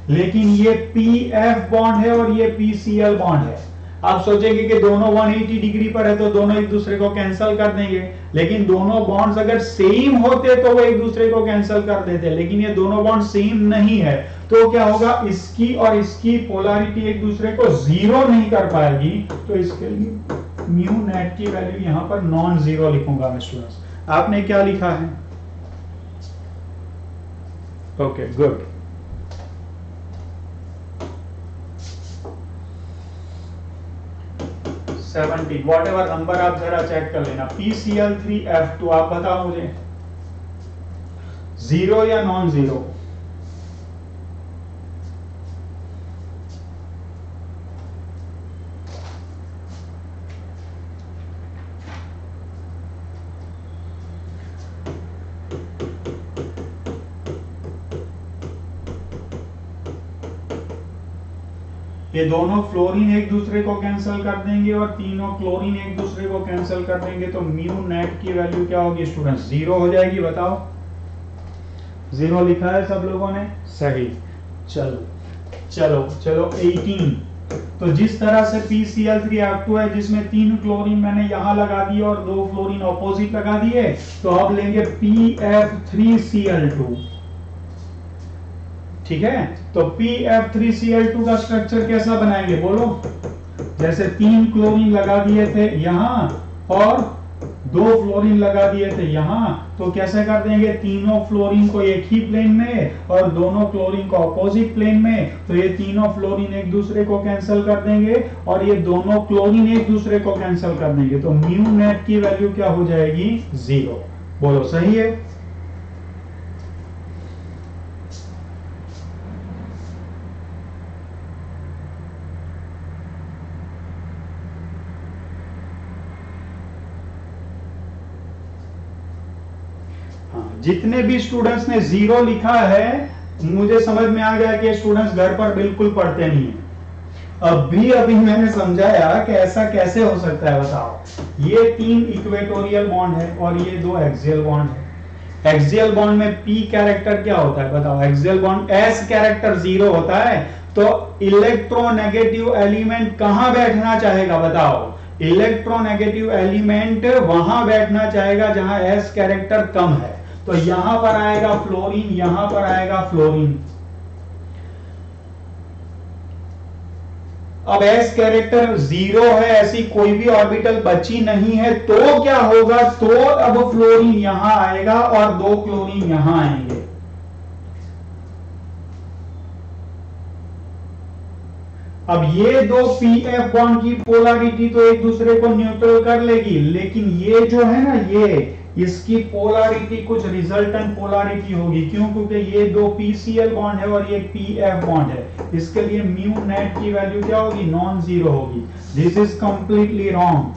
लेकिन ये PF बॉन्ड है और ये PCl बॉन्ड है। आप सोचेंगे कि दोनों 180 डिग्री पर है तो दोनों एक दूसरे को कैंसिल कर देंगे, लेकिन दोनों बॉन्ड्स अगर सेम होते तो वो एक दूसरे को कैंसिल कर देते, लेकिन ये दोनों बॉन्ड सेम नहीं है, तो क्या होगा? इसकी और इसकी पोलैरिटी एक दूसरे को 0 नहीं कर पाएगी, तो इसके लिए म्यू नेट की वैल्यू यहां पर नॉन जीरो लिखूंगा मैं स्टूडेंट्स। आपने क्या लिखा है? Okay good. What ever number आप जरा चेक कर लेना। PCl3F2 आप बताओ मुझे, जीरो या नॉन जीरो? ये दोनों फ्लोरीन एक दूसरे को कैंसिल कर देंगे और तीनों क्लोरीन एक दूसरे को कैंसिल कर देंगे, तो म्यू नेट की वैल्यू क्या होगी स्टूडेंट्स? जीरो हो जाएगी। बताओ, जीरो लिखा है सब लोगों ने? सही। चलो चलो चलो 18। तो जिस तरह से PCl3F2 है जिसमें 3 क्लोरीन मैंने यहां लगा दिए और 2 फ्लोरीन ऑपोजिट लगा दिए, तो अब लेंगे PF3Cl2। ठीक है, तो PF3Cl2 का स्ट्रक्चर कैसा बनाएंगे बोलो? जैसे 3 क्लोरीन लगा दिए थे यहां और 2 फ्लोरीन लगा दिए थे यहां, तो कैसे कर देंगे? तीनों फ्लोरीन को एक ही प्लेन में और दोनों क्लोरीन को अपोजिट प्लेन में, तो ये तीनों फ्लोरीन एक दूसरे को कैंसिल कर देंगे और ये दोनों क्लोरीन एक दूसरे को कैंसिल कर देंगे, तो म्यू नेट की वैल्यू क्या हो जाएगी? जीरो। बोलो सही है? जितने भी स्टूडेंट्स ने जीरो लिखा है, मुझे समझ में आ गया कि स्टूडेंट्स घर पर बिल्कुल पढ़ते नहीं है। अभी मैंने समझाया कि ऐसा कैसे हो सकता है। बताओ, ये 3 इक्वेटोरियल बॉन्ड है और ये 2 एक्सियल बॉन्ड है। एक्सियल बॉन्ड में P कैरेक्टर क्या होता है बताओ? एक्सियल बॉन्ड S कैरेक्टर 0 होता है, तो इलेक्ट्रोनेगेटिव एलिमेंट कहां बैठना चाहेगा बताओ? इलेक्ट्रोनेगेटिव एलिमेंट वहां बैठना चाहेगा जहां S कैरेक्टर कम है, तो यहां पर आएगा फ्लोरीन, यहां पर आएगा फ्लोरीन। अब S कैरेक्टर 0 है, ऐसी कोई भी ऑर्बिटल बची नहीं है, तो क्या होगा? तो अब फ्लोरीन यहां आएगा और 2 क्लोरीन यहां आएंगे। अब ये 2 PF बॉन्ड की पोलैरिटी तो एक दूसरे को न्यूट्रल कर लेगी, लेकिन ये जो है ना, ये इसकी पोलैरिटी कुछ रिजल्टेंट पोलैरिटी होगी। क्यों? क्योंकि ये 2 PCl बॉन्ड है और ये PF बॉन्ड है। इसके लिए म्यू नेट की वैल्यू क्या होगी? नॉन जीरो होगी। This is completely wrong.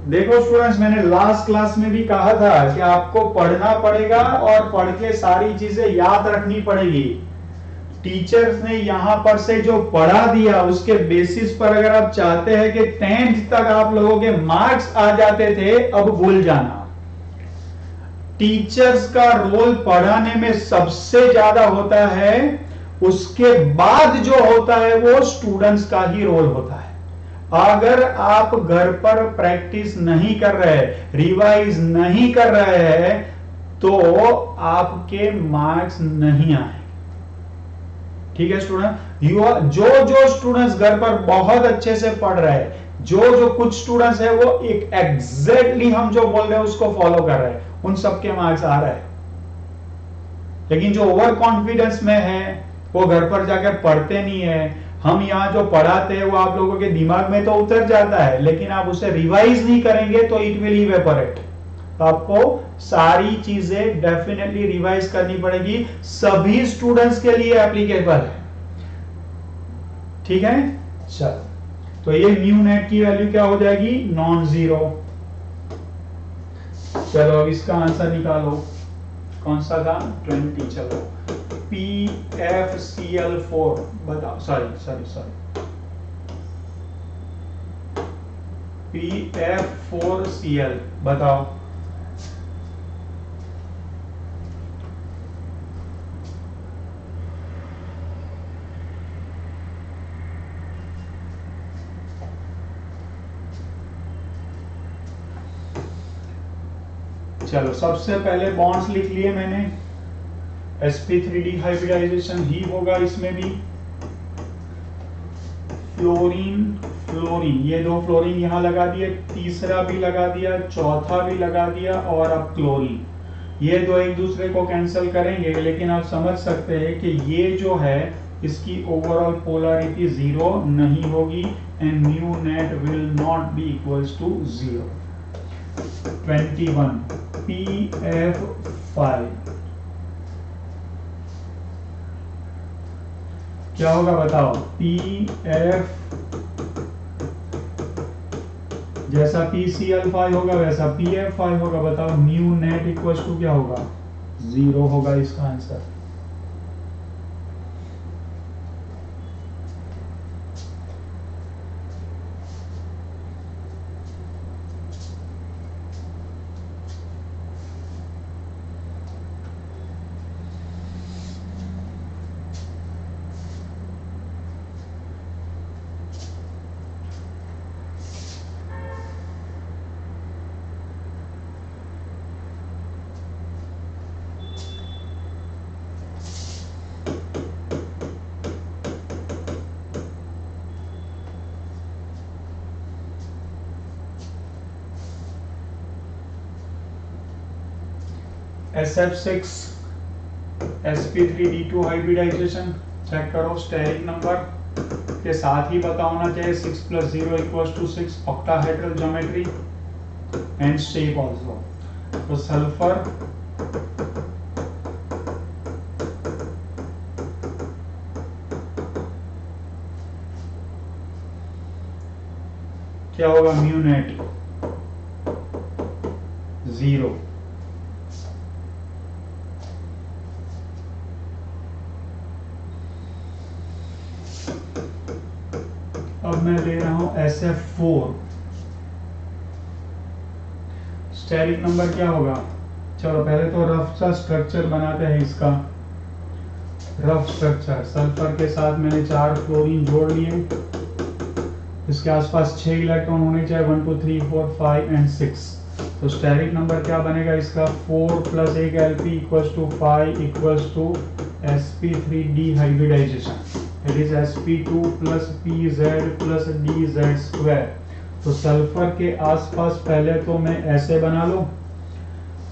देखो स्टूडेंट्स, मैंने लास्ट क्लास में भी कहा था कि आपको पढ़ना पड़ेगा और पढ़ के सारी चीजें याद रखनी पड़ेगी। टीचर्स ने यहां पर से जो पढ़ा दिया उसके बेसिस पर अगर आप चाहते हैं कि 10th तक आप लोगों के मार्क्स आ जाते थे, अब भूल जाना। टीचर्स का रोल पढ़ाने में सबसे ज्यादा होता है, उसके बाद जो होता है वो स्टूडेंट्स का ही रोल होता है। अगर आप घर पर प्रैक्टिस नहीं कर रहे, रिवाइज नहीं कर रहे हैं, तो आपके मार्क्स नहीं आए। ठीक है स्टूडेंट? जो स्टूडेंट्स घर पर बहुत अच्छे से पढ़ रहे हैं, जो कुछ स्टूडेंट्स है वो एक एग्जैक्टली हम जो बोल रहे हैं उसको फॉलो कर रहे हैं, उन सबके मार्क्स आ रहे हैं। लेकिन जो ओवर कॉन्फिडेंस में है वो घर पर जाकर पढ़ते नहीं है। हम यहाँ जो पढ़ाते हैं वो आप लोगों के दिमाग में तो उतर जाता है, लेकिन आप उसे रिवाइज नहीं करेंगे तो इट विल इवेपोरेट। तो आपको सारी चीजें डेफिनेटली रिवाइज करनी पड़ेगी। सभी स्टूडेंट्स के लिए एप्लीकेबल है। ठीक है? चलो, तो ये म्यू नेट की वैल्यू क्या हो जाएगी? Non zero. चलो अब इसका आंसर निकालो। कौन सा था? 20। चलो PFCl4 बताओ। सॉरी PF4Cl बताओ। चलो सबसे पहले बॉन्ड्स लिख लिए मैंने। sp3 डिहाइब्रिडाइजेशन ही होगा इसमें भी। फ्लोरीन फ्लोरीन, ये दो फ्लोरीन यहाँ लगा दिए, तीसरा भी लगा दिया, चौथा भी लगा दिया, और अब क्लोरीन। ये दो एक दूसरे को कैंसिल करेंगे, लेकिन आप समझ सकते हैं कि ये जो है इसकी ओवरऑल पोलैरिटी जीरो नहीं होगी, and mu net will not be equals to zero. 21 PF5 क्या होगा बताओ? PF जैसा PCl5 होगा वैसा PF5 होगा। बताओ म्यू नेट इक्वल्स टू क्या होगा? जीरो होगा इसका answer. SF6 sp3d2 hybridization check करो, स्टेरिक नंबर के साथ ही पता होना चाहिए 6 + 0 = 6, octahedral geometry and shape also. तो सल्फर क्या होगा? Mu net zero. अब मैं ले रहा हूं SF4, स्टेरिक नंबर क्या होगा? चलो पहले तो रफ सा स्ट्रक्चर बनाते हैं इसका। रफ स्ट्रक्चर, सल्फर के साथ मैंने 4 फ्लोरीन जोड़ लिए, इसके आसपास 6 इलेक्ट्रॉन होने चाहिए, 1 2 3 4 5 एंड 6। तो स्टेरिक नंबर क्या बनेगा इसका? 4 + 1 Lp = 5 = sp3d hybridization, it is sp2 + pz + dz²। तो सल्फर के आसपास पहले तो मैं ऐसे बना लूं।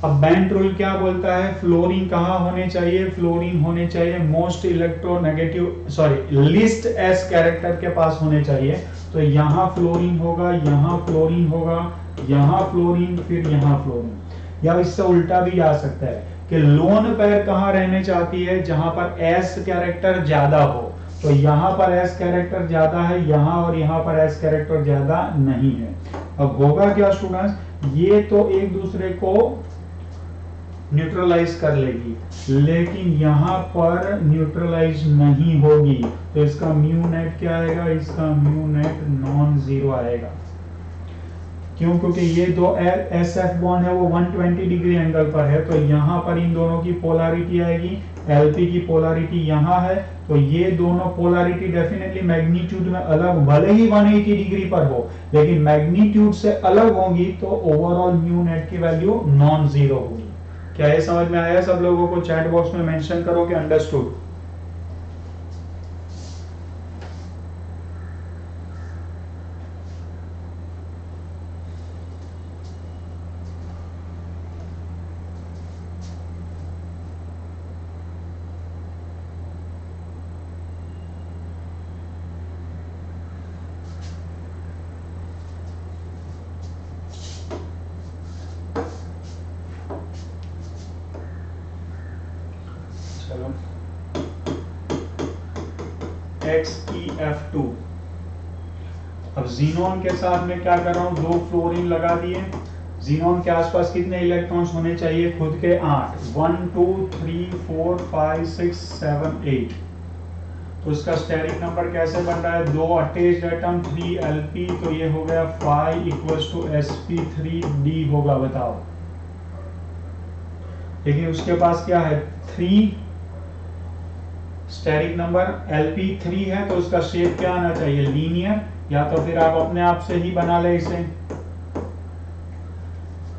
अब बैंड रूल क्या बोलता है? फ्लोरीन कहाँ होने चाहिए? फ्लोरीन होने चाहिए most electronegative least S character के पास होने चाहिए। तो यहाँ फ्लोरीन होगा, यहाँ फ्लोरीन होगा, यहाँ फ्लोरीन, फिर यहाँ फ्लोरीन। या इससे उल्टा भी आ सकता है कि लोन पेयर कहाँ रहने चाहती है? जहां पर एस कैरेक्टर ज्यादा हो। तो यहाँ पर एस कैरेक्टर ज्यादा है, यहाँ और यहाँ पर एस कैरेक्टर ज्यादा नहीं है। अब होगा क्या स्टूडेंट्स? ये तो एक दूसरे को न्यूट्रलाइज कर लेगी, लेकिन यहाँ पर न्यूट्रलाइज नहीं होगी। तो इसका म्यू नेट क्या आएगा? इसका म्यू नेट नॉन जीरो आएगा। क्यों? क्योंकि ये दो SF बॉन्ड है वो 120 डिग्री एंगल पर है। तो यहाँ पर इन दोनों की पोलैरिटी आएगी, Lp की पोलैरिटी यहाँ है, तो ये दोनों पोलैरिटी डेफिनेटली मैग्नीट्यूड में अलग, भले ही 180 डिग्री पर हो, लेकिन मैग्नीट्यूड से अलग होंगी, तो ओवरऑल म्यू नेट की वैल्यू नॉन जीरो होगी। क्या ये समझ में आया सब लोगों को? चैट बॉक्स में मेंशन करो कि अंडरस्टूड। चलो XeF2। अब जीनोन के साथ में क्या कर रहा हूं? 2 फ्लोरीन लगा दिए। जीनोन के आसपास कितने इलेक्ट्रॉन्स होने चाहिए? खुद के 8, 1 2 3 4 5 6 7 8। तो इसका स्टेरिक नंबर कैसे बन रहा है? 2 अटैच्ड एटम, 3 Lp, तो ये हो गया 5 = sp3d होगा। बताओ, लेकिन उसके पास क्या है? 3 स्टेरिक नंबर, Lp3 है, तो उसका शेप क्या आना चाहिए? लीनियर, या तो फिर आप अपने आप से ही बना ले इसे।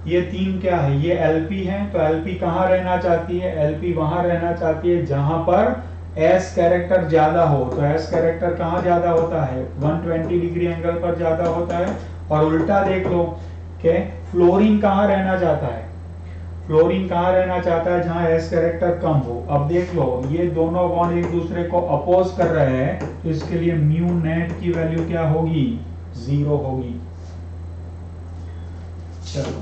ये 3 क्या है? ये Lp है, तो Lp कहाँ रहना चाहती है? Lp वहां रहना चाहती है जहां पर एस कैरेक्टर ज्यादा हो, तो एस कैरेक्टर कहाँ ज्यादा होता है, 120 डिग्री एंगल पर ज्यादा होता है। और उल्टा देख लो कि फ्लोरीन कहाँ रहना चाहता है, फ्लोरीन कहाँ रहना चाहता है, जहां एस कैरेक्टर कम हो। अब देख लो ये दोनों बॉन्ड एक दूसरे को अपोज कर रहे हैं, तो इसके लिए म्यू नेट की वैल्यू क्या होगी, 0 होगी। चलो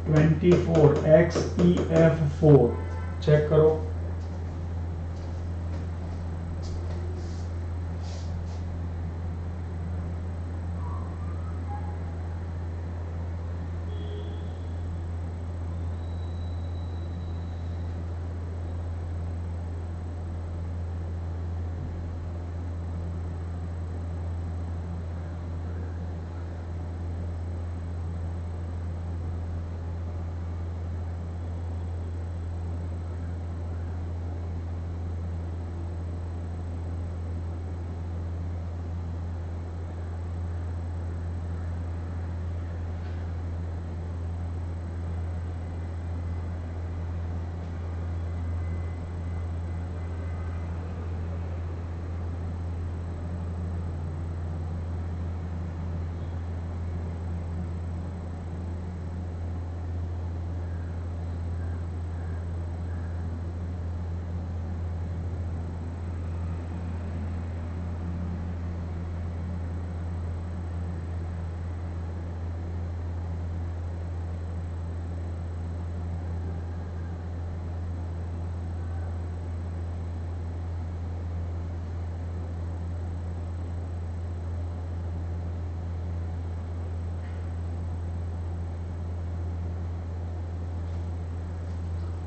24 XeF4 चेक करो।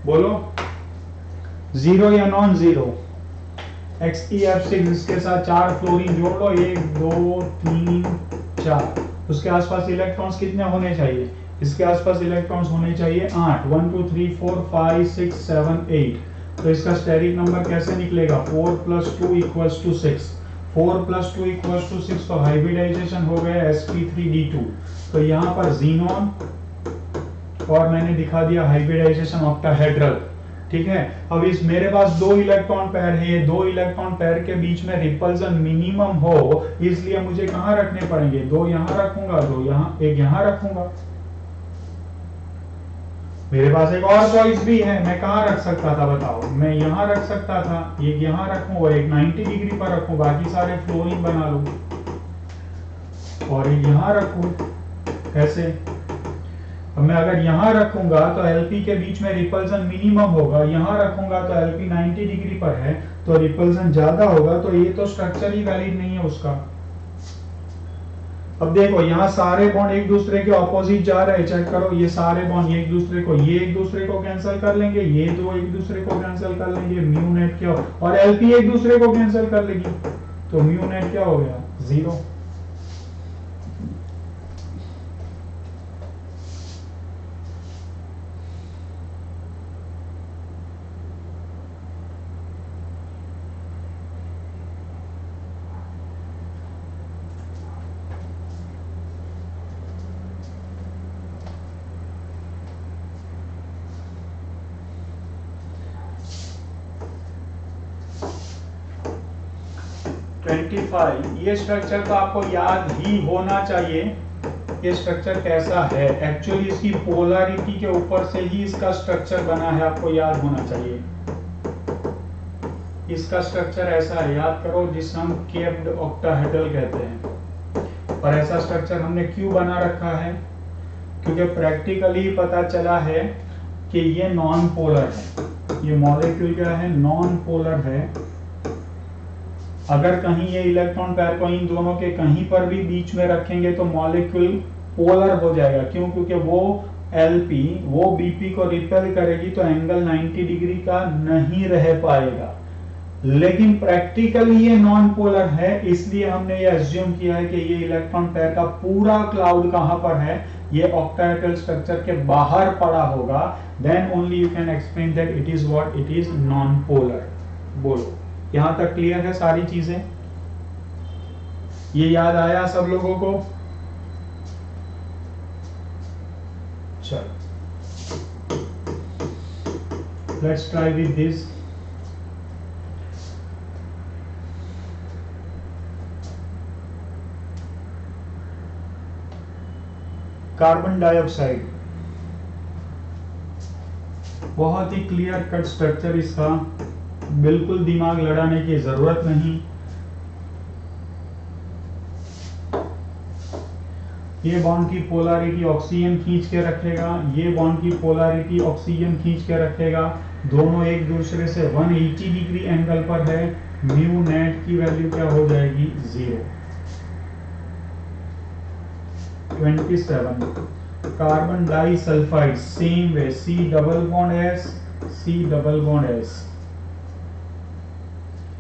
बोलो 0 या नॉन 0, XeF6 इसके साथ 4 फ्लोरीन जोड़ लो, 1 2 3 4, उसके आसपास इलेक्ट्रॉन्स कितने होने चाहिए, इसके आसपास इलेक्ट्रॉन्स होने चाहिए 8, 1 2 3 4 5 6 7 8। तो इसका स्टेरिक नंबर कैसे निकलेगा, 4 + 2 = 6, 4 + 2 = 6, तो हाइब्रिडाइजेशन हो गया sp3d2। तो यहाँ पर जीनोन और मैंने दिखा दिया हाइब्रिडाइजेशन ऑक्टाहेड्रल, ठीक है। अब इस मेरे पास 2 इलेक्ट्रॉन पेयर है, ये 2 इलेक्ट्रॉन पेयर के बीच में रिपल्सन मिनिमम हो, इसलिए मुझे कहां रखने पड़ेंगे, 2 यहां रखूंगा, 2 यहां, 1 यहां रखूंगा। मेरे पास एक और चॉइस भी है, मैं कहां रख सकता था बताओ, मैं यहां रख सकता था, एक यहां रखूं और एक 90 डिग्री पर रखूं, बाकी सारे फ्लोरीन बना लूं, और एक यहां रखूं, कैसे। अब मैं अगर यहां रखूंगा तो एलपी के बीच में रिपल्सन मिनिमम होगा, यहां रखूंगा तो एलपी 90 डिग्री पर है, तो रिपल्सन ज्यादा होगा, तो ये तो स्ट्रक्चर ही वैलिड नहीं है उसका। अब देखो यहाँ सारे बॉन्ड एक दूसरे के ऑपोजिट जा रहे हैं, चेक करो, ये सारे बॉन्ड ये एक दूसरे को कैंसिल कर लेंगे, ये दो एक दूसरे को कैंसिल कर लेंगे, म्यू नेट क्या हो, और एलपी एक दूसरे को कैंसिल कर लेगी, तो म्यू नेट क्या हो गया, 0। ये स्ट्रक्चर तो आपको याद ही होना चाहिए, ये स्ट्रक्चर कैसा है, एक्चुअली इसकी पोलैरिटी के ऊपर से ही इसका स्ट्रक्चर बना है, आपको याद होना चाहिए। इसका स्ट्रक्चर ऐसा है, याद करो, जिसे हम केप्ड ऑक्टाहेड्रल कहते हैं। और ऐसा स्ट्रक्चर हमने क्यों बना रखा है, क्योंकि प्रैक्टिकली पता चला है कि ये नॉन पोलर है, ये मॉलिक्यूल क्या है, नॉन पोलर है। अगर कहीं ये इलेक्ट्रॉन पेयर को इन दोनों के कहीं पर भी बीच में रखेंगे तो मॉलिक्यूल पोलर हो जाएगा, क्यों, क्योंकि वो एलपी वो बीपी को रिपेल करेगी, तो एंगल 90 डिग्री का नहीं रह पाएगा। लेकिन प्रैक्टिकली ये नॉन पोलर है, इसलिए हमने ये अज्यूम किया है कि ये इलेक्ट्रॉन पेयर का पूरा क्लाउड कहां पर है, ये ऑक्टाहेड्रल स्ट्रक्चर के बाहर पड़ा होगा, then only you can explain that it is what, it is non polar. बोलो, यहां तक क्लियर है सारी चीजें, ये याद आया सब लोगों को। चलो let's try with this. Carbon dioxide, बहुत ही क्लियर कट स्ट्रक्चर इसका, बिल्कुल दिमाग लड़ाने की जरूरत नहीं। ये बॉन्ड की पोलैरिटी ऑक्सीजन खींच के रखेगा, ये बॉन्ड की पोलैरिटी ऑक्सीजन खींच के रखेगा, दोनों एक दूसरे से 180 डिग्री एंगल पर है। म्यू नेट की वैल्यू क्या हो जाएगी? 0। 27 carbon disulphide, same way, C double bond S, C double bond S,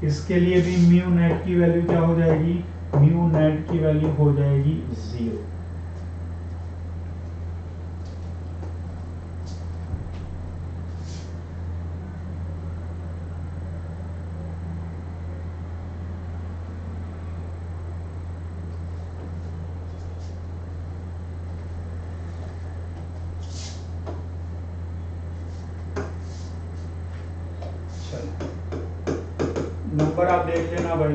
इसके लिए भी म्यू नेट की वैल्यू क्या हो जाएगी? म्यू नेट की वैल्यू हो जाएगी 0। नंबर आप देख लेना भाई,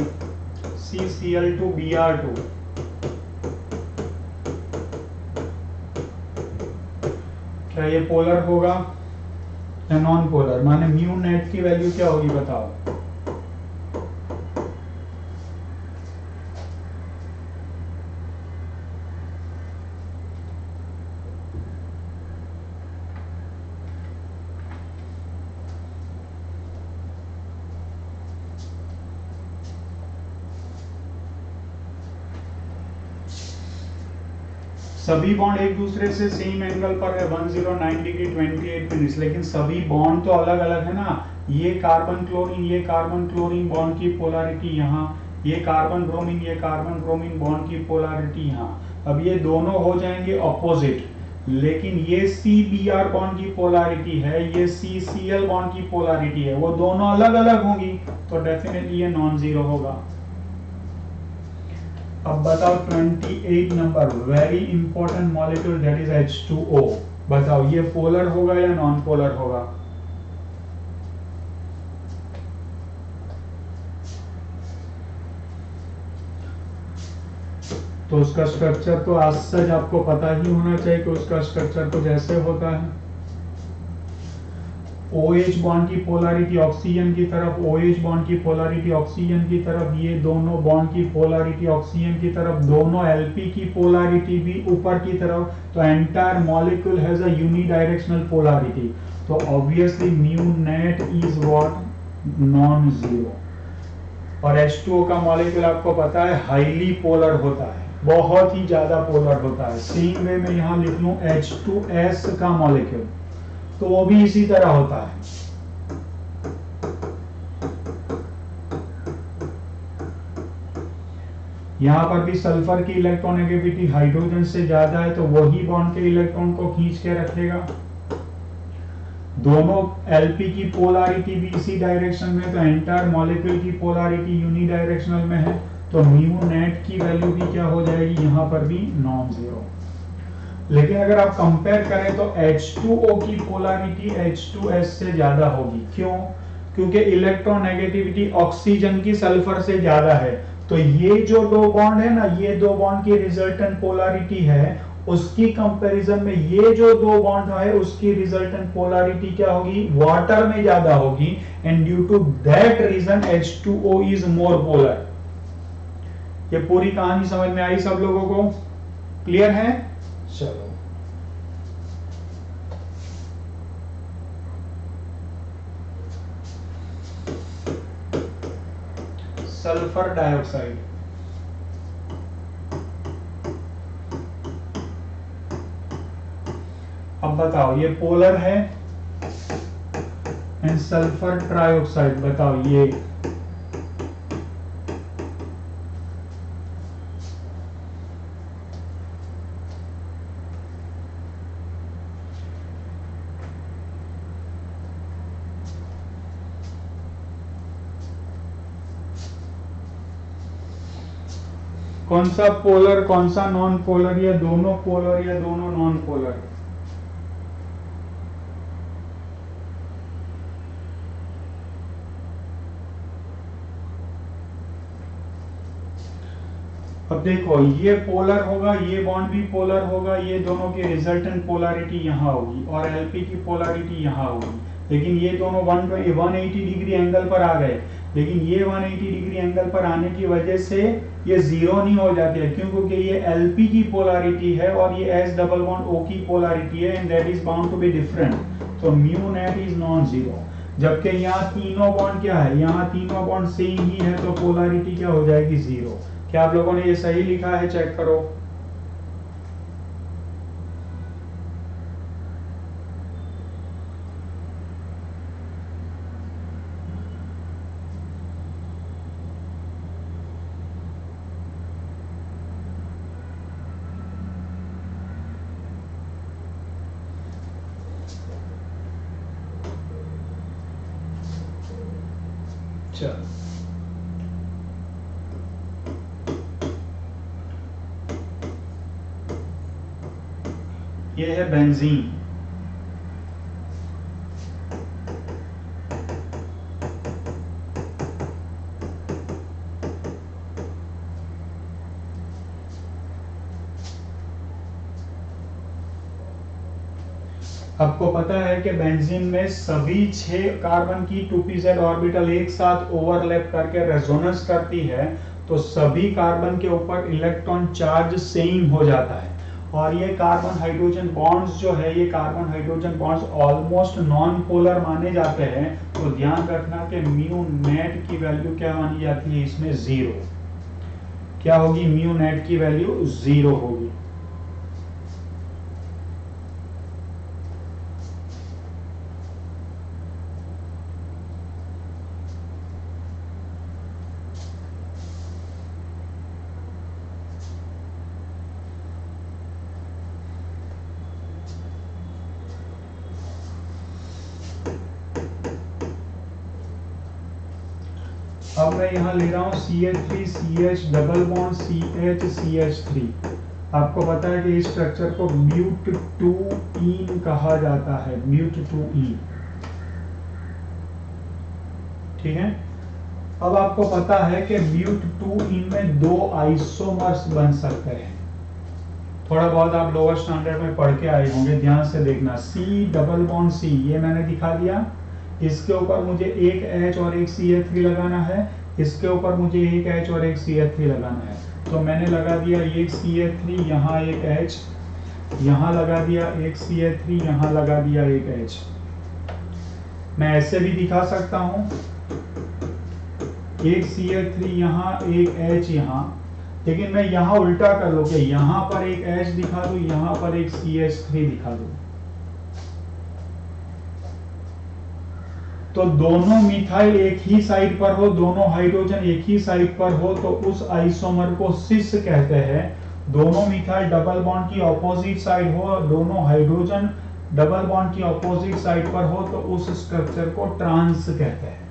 CCl2Br2, क्या ये पोलर होगा या नॉन पोलर? माने म्यू नेट की वैल्यू क्या होगी बताओ? सभी बॉन्ड एक दूसरे से सेम एंगल पर है, 109 डिग्री 28 मिनट्स, लेकिन सभी बॉन्ड तो अलग अलग है ना। ये कार्बन क्लोरीन बॉन्ड की पोलैरिटी यहाँ, ये कार्बन ब्रोमीन बॉन्ड की पोलैरिटी यहाँ। अब ये दोनों हो जाएंगे ऑपोजिट, लेकिन ये CBr बॉन्ड की पोलैरिटी है, ये CCl बॉन्ड की पोलैरिटी है, वो दोनों अलग अलग होंगी, तो डेफिनेटली ये नॉन जीरो होगा। अब बताओ 28 number, very important molecule that is H2O, बताओ ये पोलर होगा या नॉन पोलर होगा? तो उसका स्ट्रक्चर तो आज सच आपको पता ही होना चाहिए कि उसका स्ट्रक्चर कुछ ऐसे होता है। OH बॉन्ड की पोलैरिटी ऑक्सीजन की तरफ, OH बॉन्ड की पोलैरिटी ऑक्सीजन की तरफ, ये दोनों बॉन्ड की पोलैरिटी ऑक्सीजन की तरफ, दोनों Lp की पोलैरिटी भी ऊपर की तरफ, तो entire molecule has a unidirectional polarity, तो obviously mu net is what? Non zero. और H2O का मॉलिक्यूल आपको पता है हाईली पोलर होता है, बहुत ही ज्यादा पोलर होता है। सेम वे में यहां लिख लूं H2S का मॉलिक्यूल, तो वो भी इसी तरह होता है। यहां पर भी सल्फर की इलेक्ट्रोनेगेटिविटी हाइड्रोजन से ज्यादा है, तो वही बॉन्ड के इलेक्ट्रॉन को खींच के रखेगा। दोनों Lp की पोलैरिटी भी इसी डायरेक्शन में, तो एंटायर मॉलिक्यूल की पोलैरिटी यूनिडायरेक्शनल में है, तो म्यू नेट की वैल्यू भी क्या हो जाएगी? यहां पर भी नॉन जीरो। लेकिन अगर आप कंपेयर करें तो H2O की पोलैरिटी H2S से ज्यादा होगी। क्यों? क्योंकि इलेक्ट्रोनेगेटिविटी ऑक्सीजन की सल्फर से ज्यादा है, तो ये जो दो बॉन्ड है ना, ये दो बॉन्ड की रिजल्टेंट पोलैरिटी है, उसकी कंपैरिजन में ये जो दो बॉन्ड है उसकी रिजल्टेंट पोलैरिटी क्या होगी? वाटर में ज्यादा होगी, and due to that reason H2O is more polar. ये पूरी कहानी समझ में आई सब लोगों को? क्लियर है? चलो, सल्फर डाइऑक्साइड, अब बताओ ये पोलर है, एंड सल्फर ट्राइऑक्साइड, बताओ ये कौन सा पोलर कौन सा नॉन पोलर, या दोनों पोलर या दोनों नॉन पोलर? अब देखो ये पोलर होगा, ये बॉन्ड भी पोलर होगा, ये दोनों की रिजल्टेंट पोलैरिटी यहाँ होगी और एलपी की पोलैरिटी यहाँ होगी, लेकिन ये दोनों 180 डिग्री एंगल पर आ गए। लेकिन ये 180 डिग्री एंगल पर आने की वजह से ये जीरो नहीं हो जाते हैं, क्यों? क्योंकि ये एलपी की पोलैरिटी है और ये एस डबल बॉन्ड ओ की पोलैरिटी है, and that is bound to be different, तो mu net is non zero. जबकि यहाँ तीनों बॉन्ड क्या है, यहाँ तीनों बॉन्ड सेम ही है, तो पोलैरिटी क्या हो जाएगी? जीरो। क्या आप लोगों ने ये सही लिखा है? चेक करो। चलो, ये है बेंजीन। आपको पता है कि बेंजीन में सभी 6 कार्बन की 2pz ऑर्बिटल एक साथ ओवरलैप करके रेजोनेंस करती है, तो सभी कार्बन के ऊपर इलेक्ट्रॉन चार्ज सेम हो जाता है। और ये कार्बन हाइड्रोजन बॉन्ड्स जो है, ये carbon hydrogen bonds almost non polar माने जाते हैं, तो ध्यान रखना कि म्यू नेट की वैल्यू क्या मानी जाती है इसमें? जीरो। क्या होगी? म्यू नेट की वैल्यू जीरो होगी। अब मैं यहाँ ले रहा हूँ CH3 CH double bond CH CH3। आपको पता है कि इस स्ट्रक्चर को म्यूट2ईन कहा जाता है, म्यूट2ईन। ठीक है। अब आपको पता है कि म्यूट2ईन में 2 आइसोमर्स बन सकते हैं। थोड़ा बहुत आप लोअर स्टैंडर्ड में पढ़ के आए होंगे, ध्यान से देखना। C डबल बॉन्ड C, ये मैंने दिखा दिया। इसके ऊपर मुझे एक H और एक CH3 लगाना है, इसके ऊपर मुझे एक H और एक CH3 लगाना है। तो मैंने लगा दिया एक CH3, यहाँ एक H, यहाँ लगा दिया एक CH3, यहाँ लगा दिया एक H। मैं ऐसे भी दिखा सकता हूँ, एक CH3 यहाँ, एक H यहाँ, लेकिन मैं यहाँ उल्टा कर लूँ कि यहाँ पर एक H दिखा दूँ, यहाँ पर एक CH3 दिखा दूँ। तो दोनों मिथाइल एक ही साइड पर हो, दोनों हाइड्रोजन एक ही साइड पर हो, तो उस आइसोमर को सिस कहते हैं। दोनों मिथाइल डबल बॉन्ड की ऑपोजिट साइड हो, दोनों हाइड्रोजन डबल बॉन्ड की ऑपोजिट साइड पर हो, तो उस स्ट्रक्चर को ट्रांस कहते हैं।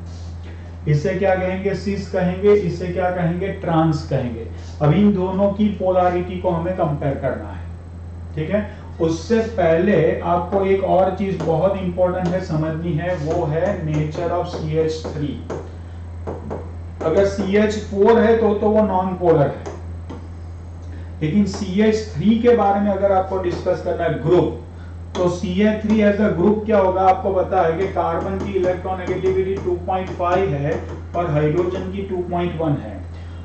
इसे क्या कहेंगे? सिस कहेंगे। इसे क्या कहेंगे? ट्रांस कहेंगे। अब इन दोनों की पोलैरिटी को हमें कंपेयर करना है। ठीक है। उससे पहले आपको एक और चीज बहुत इंपॉर्टेंट है समझनी है, वो है नेचर ऑफ CH3। अगर CH4 है तो वो नॉन पोलर है, लेकिन CH3 के बारे में अगर आपको डिस्कस करना है ग्रुप, तो CH3 एज अ ग्रुप क्या होगा? आपको पता है कि कार्बन की इलेक्ट्रोनेगेटिविटी 2.5 है और हाइड्रोजन की 2.1 है।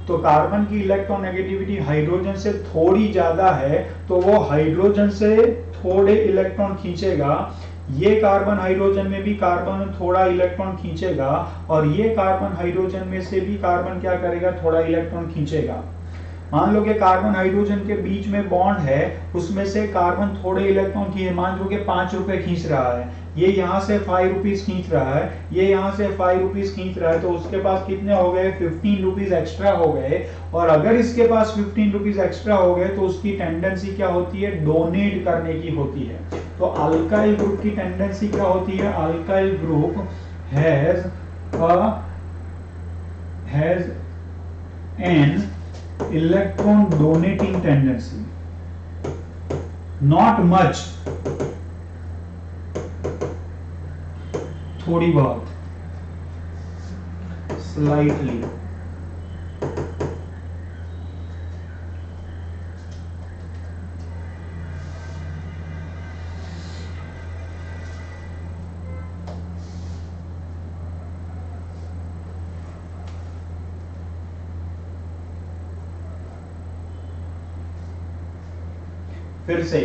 तो कार्बन की इलेक्ट्रोनेगेटिविटी हाइड्रोजन से थोड़ी ज्यादा है, तो वो हाइड्रोजन से थोड़े इलेक्ट्रॉन खींचेगा। ये कार्बन हाइड्रोजन में भी कार्बन थोड़ा इलेक्ट्रॉन खींचेगा, और ये कार्बन हाइड्रोजन में से भी कार्बन क्या करेगा? थोड़ा इलेक्ट्रॉन खींचेगा। मान लो कि कार्बन हाइड्रोजन के बीच में बॉन्ड है, उसमें से कार्बन थोड़े इलेक्ट्रॉन खींच, मान लो कि 5 रुपए खींच रहा है, ये यहाँ से 5 रुपीज खींच रहा है, ये यहाँ से 5 रुपीज खींच रहा है, तो उसके पास कितने हो गए? 15 रुपीज एक्स्ट्रा हो गए। और अगर इसके पास 15 रुपीज एक्स्ट्रा हो गए, तो उसकी टेंडेंसी क्या होती है? डोनेट करने की होती है। तो अल्काइल ग्रुप की टेंडेंसी क्या होती है? Alkyl group has an electron donating tendency, not much, थोड़ी बहुत, स्लाइटली। फिर से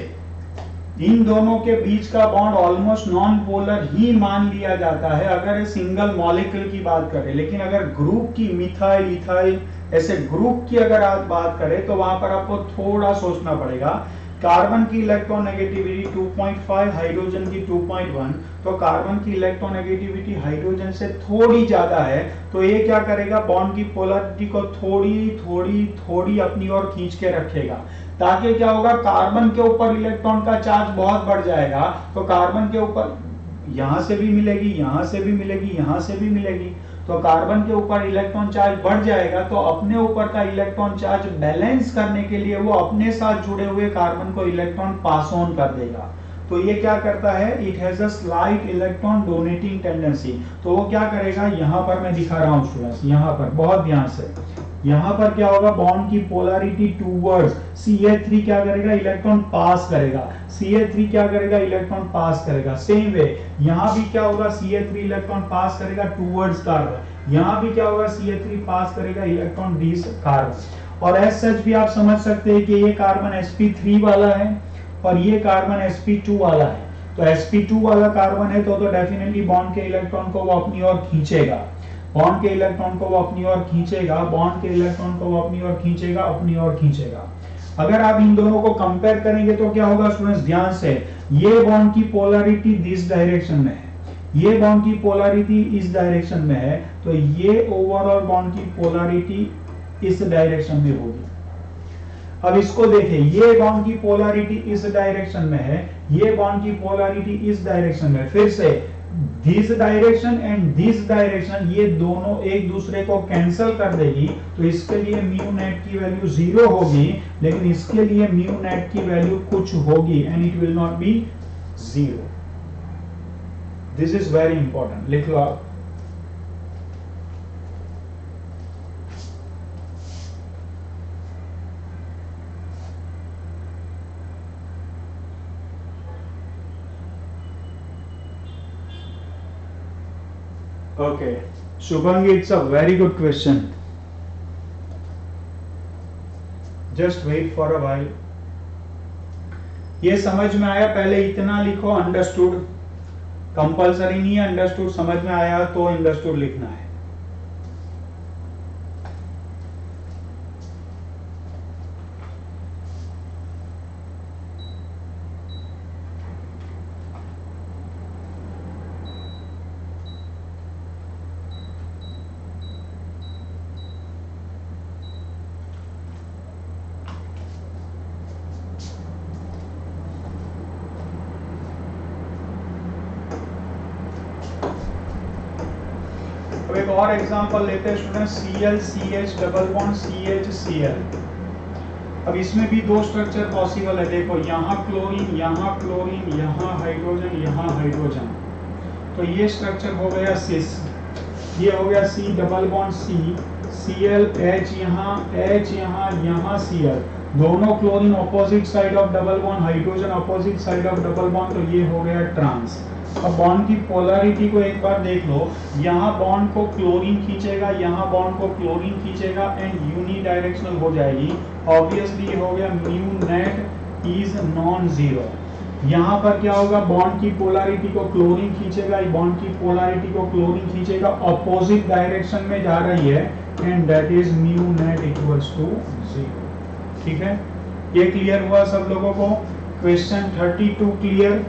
इन दोनों के बीच का बॉन्ड ऑलमोस्ट नॉन पोलर ही मान लिया जाता है अगर सिंगल मॉलिक्यूल की बात करें, लेकिन अगर ग्रुप की मिथाइल इथाइल ऐसे ग्रुप की अगर आप बात करें तो वहां पर आपको थोड़ा सोचना पड़ेगा। कार्बन की इलेक्ट्रोनेगेटिविटी 2.5, हाइड्रोजन की 2.1, तो कार्बन की इलेक्ट्रोनेगेटिविटी हाइड्रोजन से थोड़ी ज्यादा है, तो ये क्या करेगा, बॉन्ड की पोलरिटी को थोड़ी थोड़ी थोड़ी अपनी ओर खींच के रखेगा, ताकि क्या होगा, कार्बन के ऊपर इलेक्ट्रॉन का चार्ज बहुत बढ़ जाएगा, तो कार्बन के ऊपर यहां से भी मिलेगी, यहां से भी मिलेगी, यहां से भी मिलेगी, तो कार्बन के ऊपर इलेक्ट्रॉन चार्ज बढ़ जाएगा, तो अपने ऊपर का इलेक्ट्रॉन चार्ज बैलेंस करने के लिए वो अपने साथ जुड़े हुए कार्बन को इलेक्ट्रॉन पास ऑन कर देगा। तो ये क्या करता है, it has a slight electron donating tendency. तो वो क्या करेगा, यहां पर मैं दिखा रहा हूं स्टूडेंट्स, यहां पर बहुत ध्यान से, यहां पर क्या होगा, बॉन्ड की पोलैरिटी टूवर्ड्स CH3 क्या करेगा, इलेक्ट्रॉन पास करेगा, CH3 क्या करेगा, इलेक्ट्रॉन पास करेगा। सेम वे यहां भी क्या होगा, CH3 इलेक्ट्रॉन पास करेगा टूवर्ड्स कार्बन, यहां भी क्या होगा, CH3 पास करेगा इलेक्ट्रॉन दिस कार्बन। और एज सच भी आप समझ सकते हैं कि ये कार्बन sp3 वाला है और ये कार्बन sp2 वाला है, तो sp2 वाला कार्बन है तो डेफिनेटली बॉन्ड के इलेक्ट्रॉन को वो अपनी ओर खींचेगा, बॉन्ड के इलेक्ट्रॉन को वो अपनी ओर खींचेगा, बॉन्ड के इलेक्ट्रॉन को वो अपनी ओर खींचेगा, अपनी ओर खींचेगा। अगर आप इन दोनों को कंपेयर करेंगे तो क्या होगा स्टूडेंट्स, ध्यान से, ये बॉन्ड की पोलैरिटी दिस डायरेक्शन में है, ये बॉन्ड की पोलैरिटी इस डायरेक्शन में है, तो ये ओवरऑल बॉन्ड की पोलैरिटी इस डायरेक्शन में होगी। अब इसको देखें, ये बॉन्ड की पोलैरिटी इस डायरेक्शन में है, ये बॉन्ड की पोलैरिटी इस डायरेक्शन में, फिर से this direction and this direction, ये दोनों एक दूसरे को कैंसिल कर देगी, तो इसके लिए म्यू नेट की वैल्यू 0 होगी, लेकिन इसके लिए म्यू नेट की वैल्यू कुछ होगी and it will not B 0। This is very important, लिख लो आप। Okay, Shubhangi, it's a very good question. Just wait for a while. ये समझ में आया, पहले इतना लिखो अंडरस्टूड, कंपलसरी नहीं है, अंडरस्टूड समझ में आया तो अंडरस्टूड लिखना है। एक और एग्जांपल लेते हैं student, ClCH double bond CHCl। अब इसमें भी दो स्ट्रक्चर पॉसिबल है, देखो यहाँ क्लोरीन, यहाँ क्लोरीन, यहाँ हाइड्रोजन, यहाँ हाइड्रोजन, तो ये स्ट्रक्चर हो गया सिस, ये हो गया C double bond C, Cl, H यहाँ, H यहाँ, यहाँ Cl, दोनों chlorine opposite side of double bond, hydrogen opposite side of double bond, तो ये हो गया ट्रांस। अब बॉन्ड की पोलैरिटी को एक बार देख लो, यहाँ बॉन्ड को क्लोरीन खींचेगा, यहाँ बॉन्ड को क्लोरीन खींचेगा एंड यूनी डायरेक्शनल हो जाएगी, ऑब्वियसली ये हो गया mu net is non zero. यहाँ पर क्या होगा, बॉन्ड की पोलैरिटी को क्लोरीन खींचेगा, बॉन्ड की पोलैरिटी को क्लोरीन खींचेगा, ऑपोजिट डायरेक्शन में जा रही है and that is mu net equals to 0। ठीक है, ये क्लियर हुआ सब लोगों को? Question 32 clear?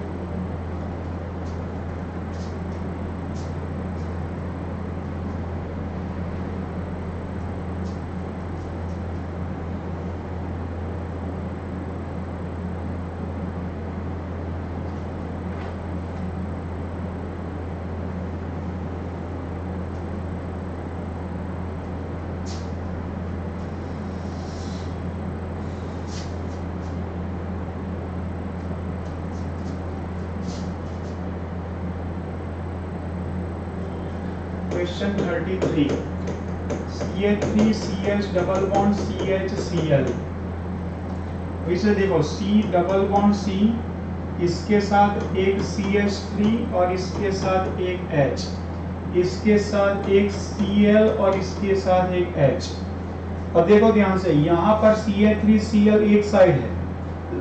Question 33, CH3CH double bond CHCl, इसे देखो C डबल बॉन्ड C, इसके साथ एक CH3 और इसके साथ एक H, इसके साथ एक Cl और इसके साथ एक H। अब देखो ध्यान से, यहाँ पर CH3Cl एक साइड है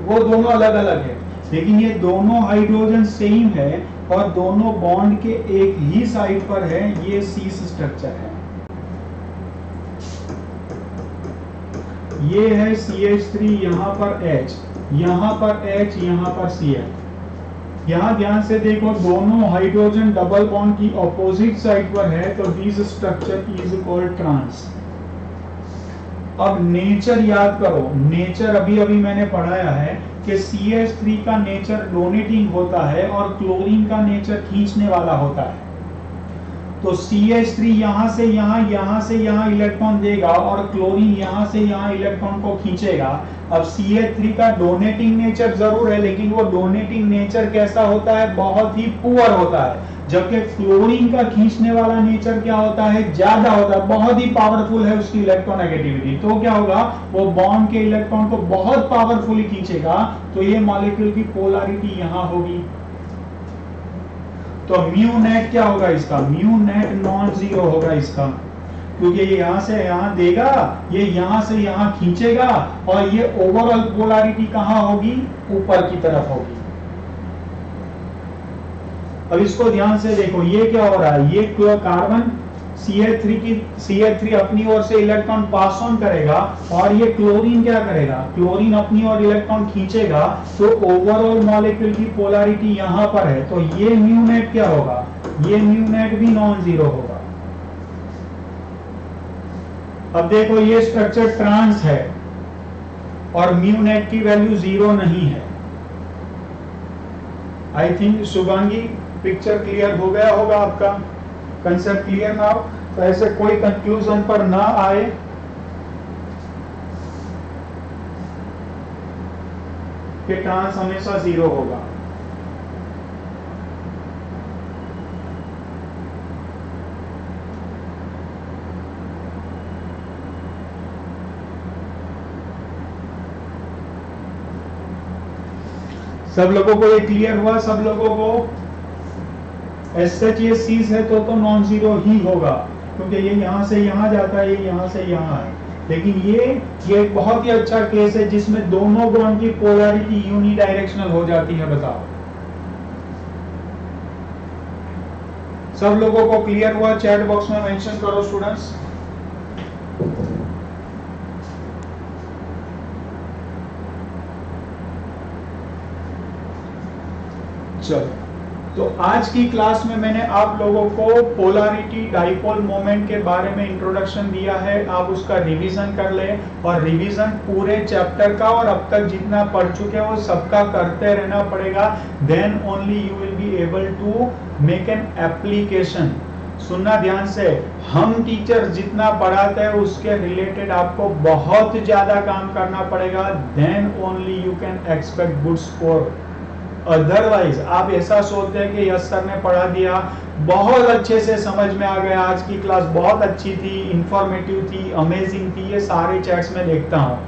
वो दोनों अलग अलग है, लेकिन ये दोनों हाइड्रोजन सेम है और दोनों बॉन्ड के एक ही साइड पर है। ये सीस स्ट्रक्चर है, ये है CH3, यहाँ पर H, यहाँ पर H, यहाँ पर Cl। यहाँ ध्यान से देखो, दोनों हाइड्रोजन डबल बॉन्ड की ऑपोजिट साइड पर है, तो this structure is called trans. अब नेचर याद करो, नेचर अभी अभी मैंने पढ़ाया है कि CH3 का नेचर डोनेटिंग होता है और क्लोरीन का नेचर खींचने वाला होता है। तो CH3 यहाँ से यहाँ इलेक्ट्रॉन देगा और क्लोरीन यहाँ से यहाँ इलेक्ट्रॉन को खींचेगा। अब CH3 का डोनेटिंग नेचर जरूर है, लेकिन वो डोनेटिंग नेचर कैसा होता है? बहुत ही पुअर होता है। जबकि क्लोरीन का खींचने वाला नेचर क्या होता है? ज्यादा होता है, बहुत ही पावरफुल है उसकी इलेक्ट्रोनेगेटिविटी। तो क्या होगा? वो बॉन्ड के इलेक्ट्रॉन को बहुत पावरफुली खींचेगा, तो ये मॉलिक्यूल की पोलैरिटी यहाँ होगी। तो म्यू नेट क्या होगा इसका? म्यू नेट नॉन जीरो होगा इसका, क्योंकि ये यहां से यहां देगा, ये यहां से यहां खींचेगा, और ये ओवरऑल पोलैरिटी कहां होगी? ऊपर की तरफ होगी। अब इसको ध्यान से देखो, ये क्या हो रहा है? ये कार्बन CH3 अपनी ओर से इलेक्ट्रॉन पास ऑन करेगा, और ये क्लोरीन क्या करेगा? क्लोरीन अपनी ओर इलेक्ट्रॉन खींचेगा, तो ओवरऑल मॉलिक्यूल की पोलैरिटी यहां पर है। तो ये म्यू नेट क्या होगा? ये म्यू नेट भी नॉन जीरो होगा। अब देखो, ये स्ट्रक्चर ट्रांस है और म्यू नेट की वैल्यू जीरो नहीं है। I think Shubhangi picture clear हो गया होगा, आपका कंसेप्ट क्लियर ना हो तो ऐसे कोई कंक्लूजन पर ना आए। कि ट्रांस हमेशा जीरो होगा। सब लोगों को ये क्लियर हुआ? सब लोगों को एसएच ये सीज है तो नॉन जीरो ही होगा, क्योंकि ये यहां से यहां जाता है, ये यहां से यहां है। लेकिन ये एक बहुत ही अच्छा केस है जिसमें दोनों बॉन्ड की पोलैरिटी यूनिडायरेक्शनल हो जाती है। बताओ, सब लोगों को क्लियर हुआ? चैट बॉक्स में मेंशन करो स्टूडेंट्स। चलो, तो आज की क्लास में मैंने आप लोगों को पोलैरिटी डाइपोल मोमेंट के बारे में इंट्रोडक्शन दिया है। आप उसका रिवीजन कर ले, और रिवीजन पूरे चैप्टर का और अब तक जितना पढ़ चुके हैं वो सबका करते रहना पड़ेगा। Then only you will be able to make an application. सुनना ध्यान से, हम टीचर जितना पढ़ाते हैं उसके रिलेटेड आपको बहुत ज्यादा काम करना पड़ेगा। Then only you can expect good score. Otherwise आप ऐसा सोचते हैं कि यस सर ने पढ़ा दिया, बहुत अच्छे से समझ में आ गया, आज की क्लास बहुत अच्छी थी, इंफॉर्मेटिव थी, अमेजिंग थी, ये सारे चैट्स में देखता हूँ।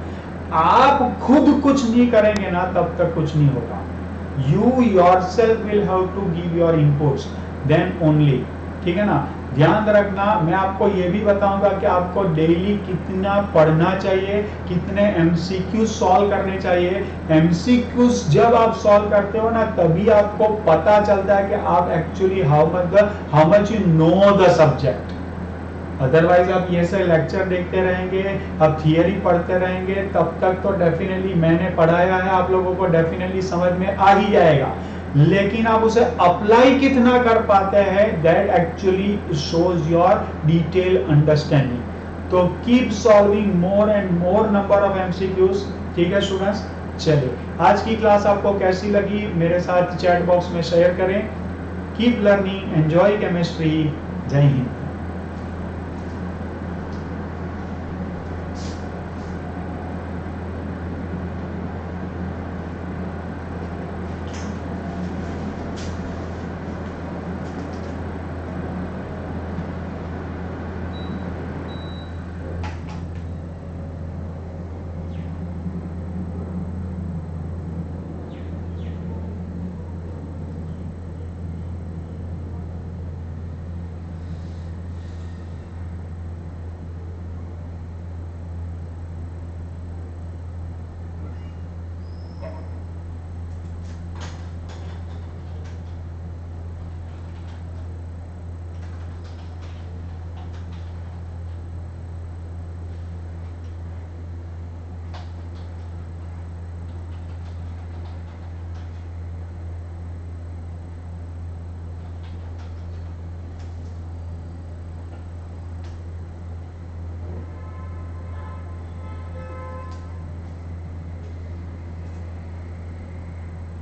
आप खुद कुछ नहीं करेंगे ना, तब तक कुछ नहीं होगा। You yourself will have to give your inputs, then only. ठीक है ना? ध्यान रखना, मैं आपको ये भी बताऊंगा कि आपको डेली कितना पढ़ना चाहिए, कितने MCQ सॉल्व करने चाहिए। MCQs जब आप सॉल्व करते हो ना, तभी आपको पता चलता है कि आप actually how much you know the subject. Otherwise आप ये से लेक्चर देखते रहेंगे, आप थियरी पढ़ते रहेंगे, तब तक तो डेफिनेटली मैंने पढ़ाया है, आप लोगों को डेफिनेटली समझ में आ ही जाएगा। लेकिन आप उसे अप्लाई कितना कर पाते हैं, that actually shows your detail understanding. तो keep solving more and more number of MCQs। ठीक है स्टूडेंट्स? चलिए, आज की क्लास आपको कैसी लगी मेरे साथ चैट बॉक्स में शेयर करें। Keep learning, enjoy chemistry. जय हिंद।